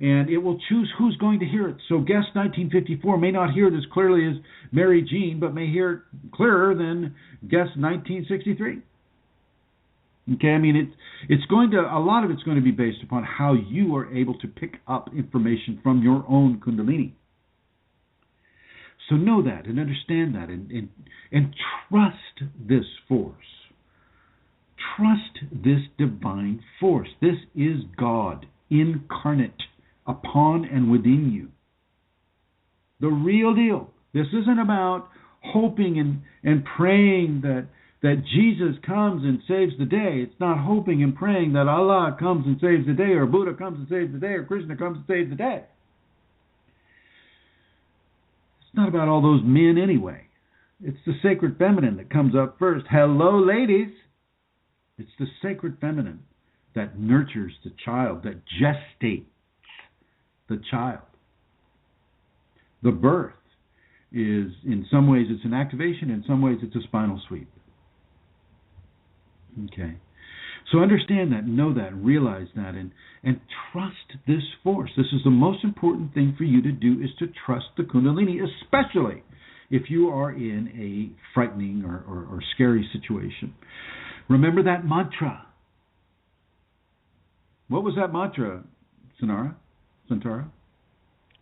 And it will choose who's going to hear it. So guest 1954 may not hear it as clearly as Mary Jean, but may hear it clearer than guest 1963. Okay, I mean, a lot of it's going to be based upon how you are able to pick up information from your own Kundalini. So know that and understand that and trust this force. Trust this divine force. This is God incarnate upon and within you. The real deal. This isn't about hoping and praying that that Jesus comes and saves the day. It's not hoping and praying that Allah comes and saves the day, or Buddha comes and saves the day, or Krishna comes and saves the day. It's not about all those men anyway. It's the sacred feminine that comes up first. Hello, ladies. It's the sacred feminine that nurtures the child, that gestates the child. The birth is, in some ways, it's an activation. In some ways, it's a spinal sweep. Okay. So understand that, know that, realize that, and trust this force. This is the most important thing for you to do, is to trust the Kundalini, especially if you are in a frightening or scary situation. Remember that mantra. What was that mantra, Santara?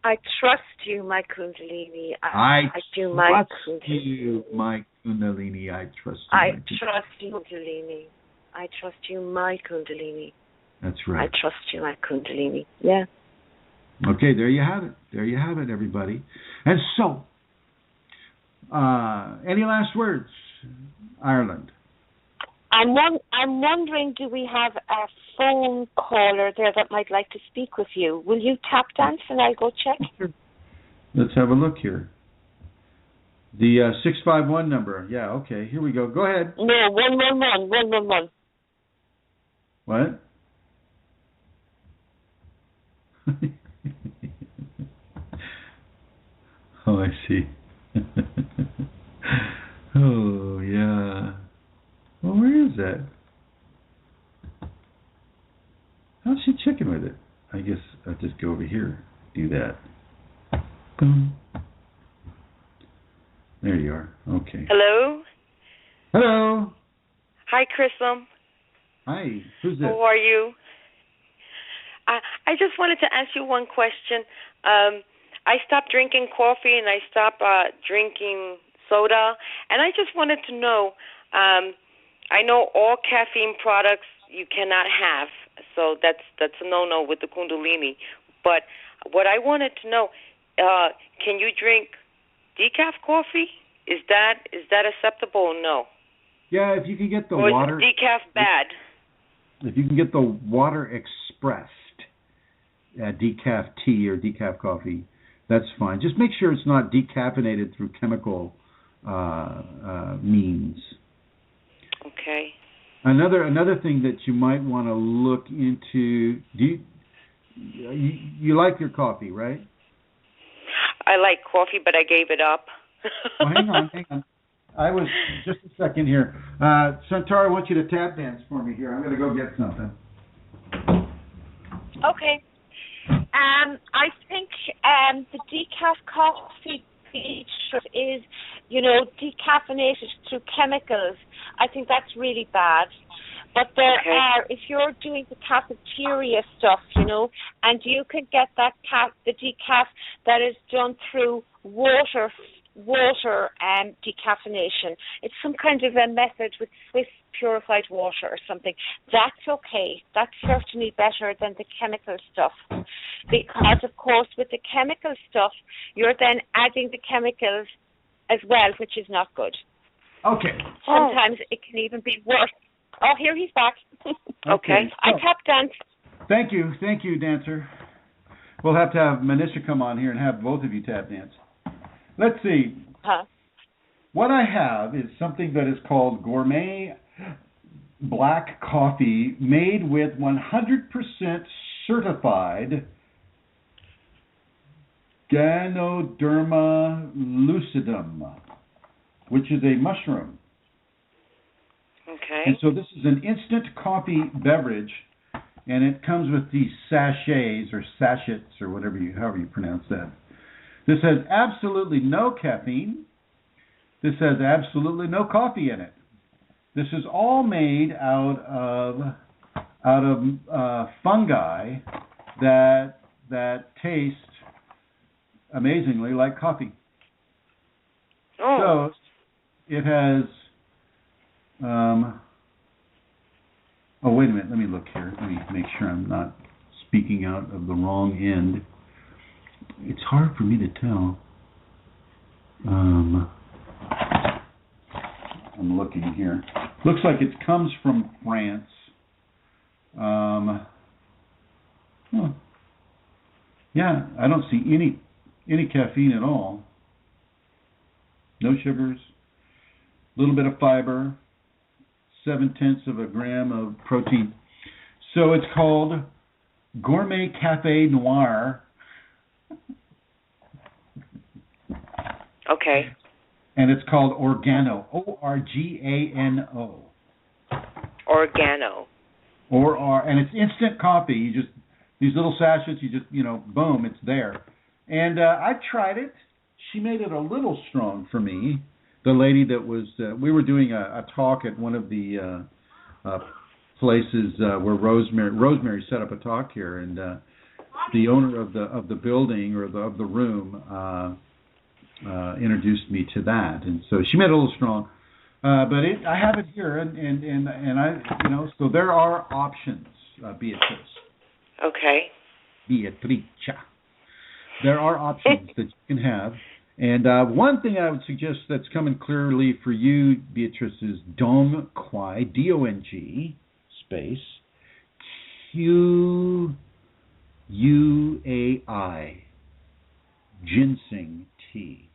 I trust you, my Kundalini. I do trust Kundalini. you, my Kundalini. I trust you, I my Kundalini. trust you, Kundalini. I trust you, my Kundalini. That's right. I trust you, my Kundalini. Yeah. Okay, there you have it. There you have it, everybody. And so, any last words, Ireland? I'm wondering, do we have a phone caller there that might like to speak with you? Will you tap dance and I'll go check? Sure. Let's have a look here. The 651 number. Yeah, okay. Here we go. Go ahead. No, 111. 111. What? Oh, I see. Oh, yeah. Well, where is that? How's she checking with it? I guess I'll just go over here. Do that. Boom. There you are. Okay. Hello? Hello. Hi, Chrism. Hi. Who's this? How are you? I just wanted to ask you one question. I stopped drinking coffee and I stopped drinking soda, and I just wanted to know, I know all caffeine products you cannot have, so that's a no-no with the Kundalini. But what I wanted to know, can you drink decaf coffee? Is that acceptable or no? Yeah, if you can get the or water. Is decaf bad? If you can get the water expressed decaf tea or decaf coffee, that's fine. Just make sure it's not decaffeinated through chemical means. Okay. Another thing that you might want to look into. Do you like your coffee, right? I like coffee, but I gave it up. Well, hang on. I was just a second here. Santara, I want you to tap dance for me here. I'm going to go get something. Okay. I think the decaf coffee feature is, decaffeinated through chemicals. I think that's really bad. But there are, if you're doing the cafeteria stuff, and you can get the decaf that is done through water decaffeination. It's some kind of a method with Swiss purified water or something. That's okay. That's certainly better than the chemical stuff. Because, of course, with the chemical stuff, you're then adding the chemicals as well, which is not good. Okay. Sometimes it can even be worse. Oh, here he's back. Okay. I tap dance. Thank you, dancer. We'll have to have Manisha come on here and have both of you tap dance. Let's see. What I have is something that is called gourmet black coffee made with 100% certified Ganoderma lucidum, which is a mushroom. Okay. And so this is an instant coffee beverage, and it comes with these sachets or sachets or however you pronounce that. This has absolutely no caffeine. This has absolutely no coffee in it. This is all made out of fungi that taste amazingly like coffee. Oh. So it has. Wait a minute. Let me look here. Let me make sure I'm not speaking out of the wrong end. It's hard for me to tell. I'm looking here. Looks like it comes from France. Yeah, I don't see any caffeine at all. No sugars. A little bit of fiber. 0.7 grams of protein. So it's called Gourmet Cafe Noir. Okay. And it's called Organo. Organo. Organo. And it's instant coffee. You just, these little sachets, you just, boom, it's there. And I tried it. She made it a little strong for me. The lady that was, we were doing a talk at one of the places where Rosemary set up a talk here, and the owner of the building or of the room introduced me to that, and so she made it a little strong. But I have it here, and I, so there are options, Beatrice. Okay. Beatrice. There are options that you can have. And one thing I would suggest that's coming clearly for you, Beatrice, is Dong Quai, D-O-N-G, space, Q-U-A-I, ginseng tea.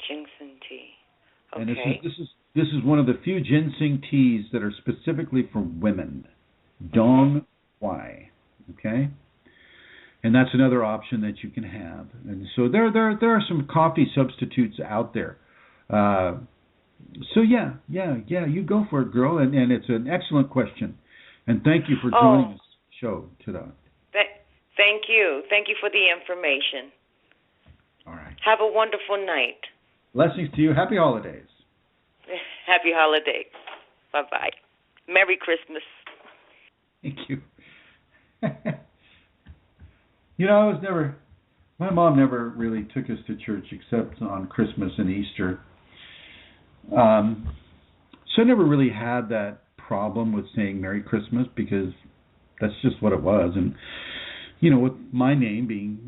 Ginseng tea. Okay. And this is one of the few ginseng teas that are specifically for women. Dong Quai, okay? And that's another option that you can have. And so there are some coffee substitutes out there. So yeah, you go for it, girl. And it's an excellent question. And thank you for joining us show today. Thank you. Thank you for the information. All right. Have a wonderful night. Blessings to you. Happy holidays. Happy holidays. Bye-bye. Merry Christmas. Thank you. My mom never really took us to church except on Christmas and Easter. So I never really had that problem with saying Merry Christmas because that's just what it was. And, with my name being,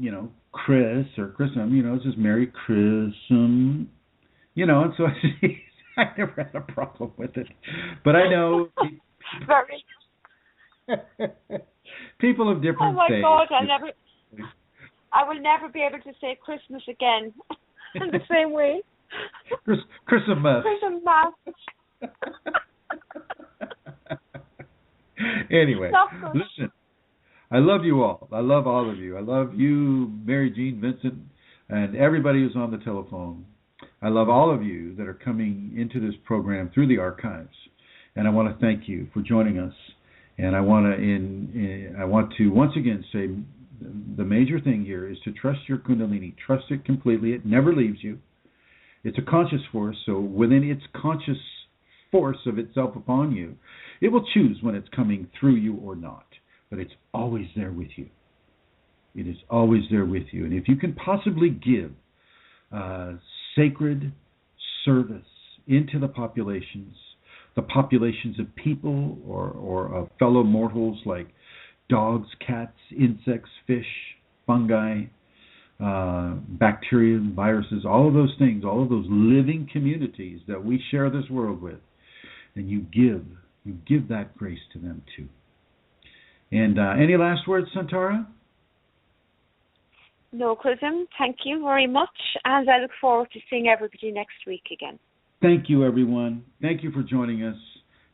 Chris or Christmas, it's just Merry Christmas, and so I never had a problem with it. But I know people of different faiths. Oh my God, I will never be able to say Christmas again in the same way. Christmas. Anyway, listen, I love you all. I love all of you. I love you, Mary Jean, Vincent, and everybody who's on the telephone. I love all of you that are coming into this program through the archives, and I want to thank you for joining us. And I want to once again say the major thing here is to trust your Kundalini. Trust it completely. It never leaves you. It's a conscious force, so within its conscious force of itself upon you, it will choose when it's coming through you or not. But it's always there with you. It is always there with you. And if you can possibly give sacred service into the populations of people or of fellow mortals like dogs, cats, insects, fish, fungi, bacteria, viruses, all of those things, all of those living communities that we share this world with, and you give that grace to them too. And any last words, Santara? No, Chrism, thank you very much, and I look forward to seeing everybody next week again. Thank you, everyone. Thank you for joining us.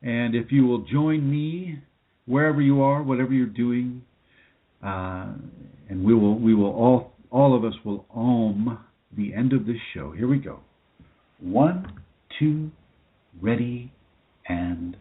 And if you will join me wherever you are, whatever you're doing, and we will all of us will Om the end of this show. Here we go. 1, 2, ready, and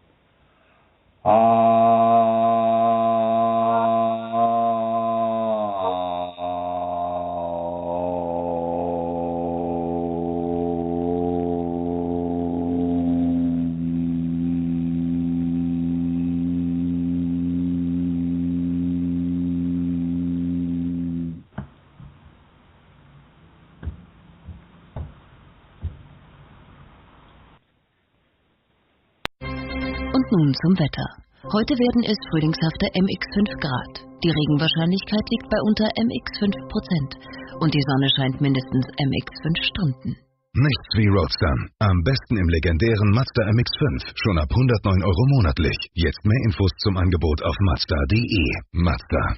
Und nun zum Wetter. Heute werden es frühlingshafte MX5 Grad. Die Regenwahrscheinlichkeit liegt bei unter MX5%. Und die Sonne scheint mindestens MX5 Stunden. Nichts wie Roadster. Am besten im legendären Mazda MX-5. Schon ab 109 € monatlich. Jetzt mehr Infos zum Angebot auf Mazda.de. Mazda.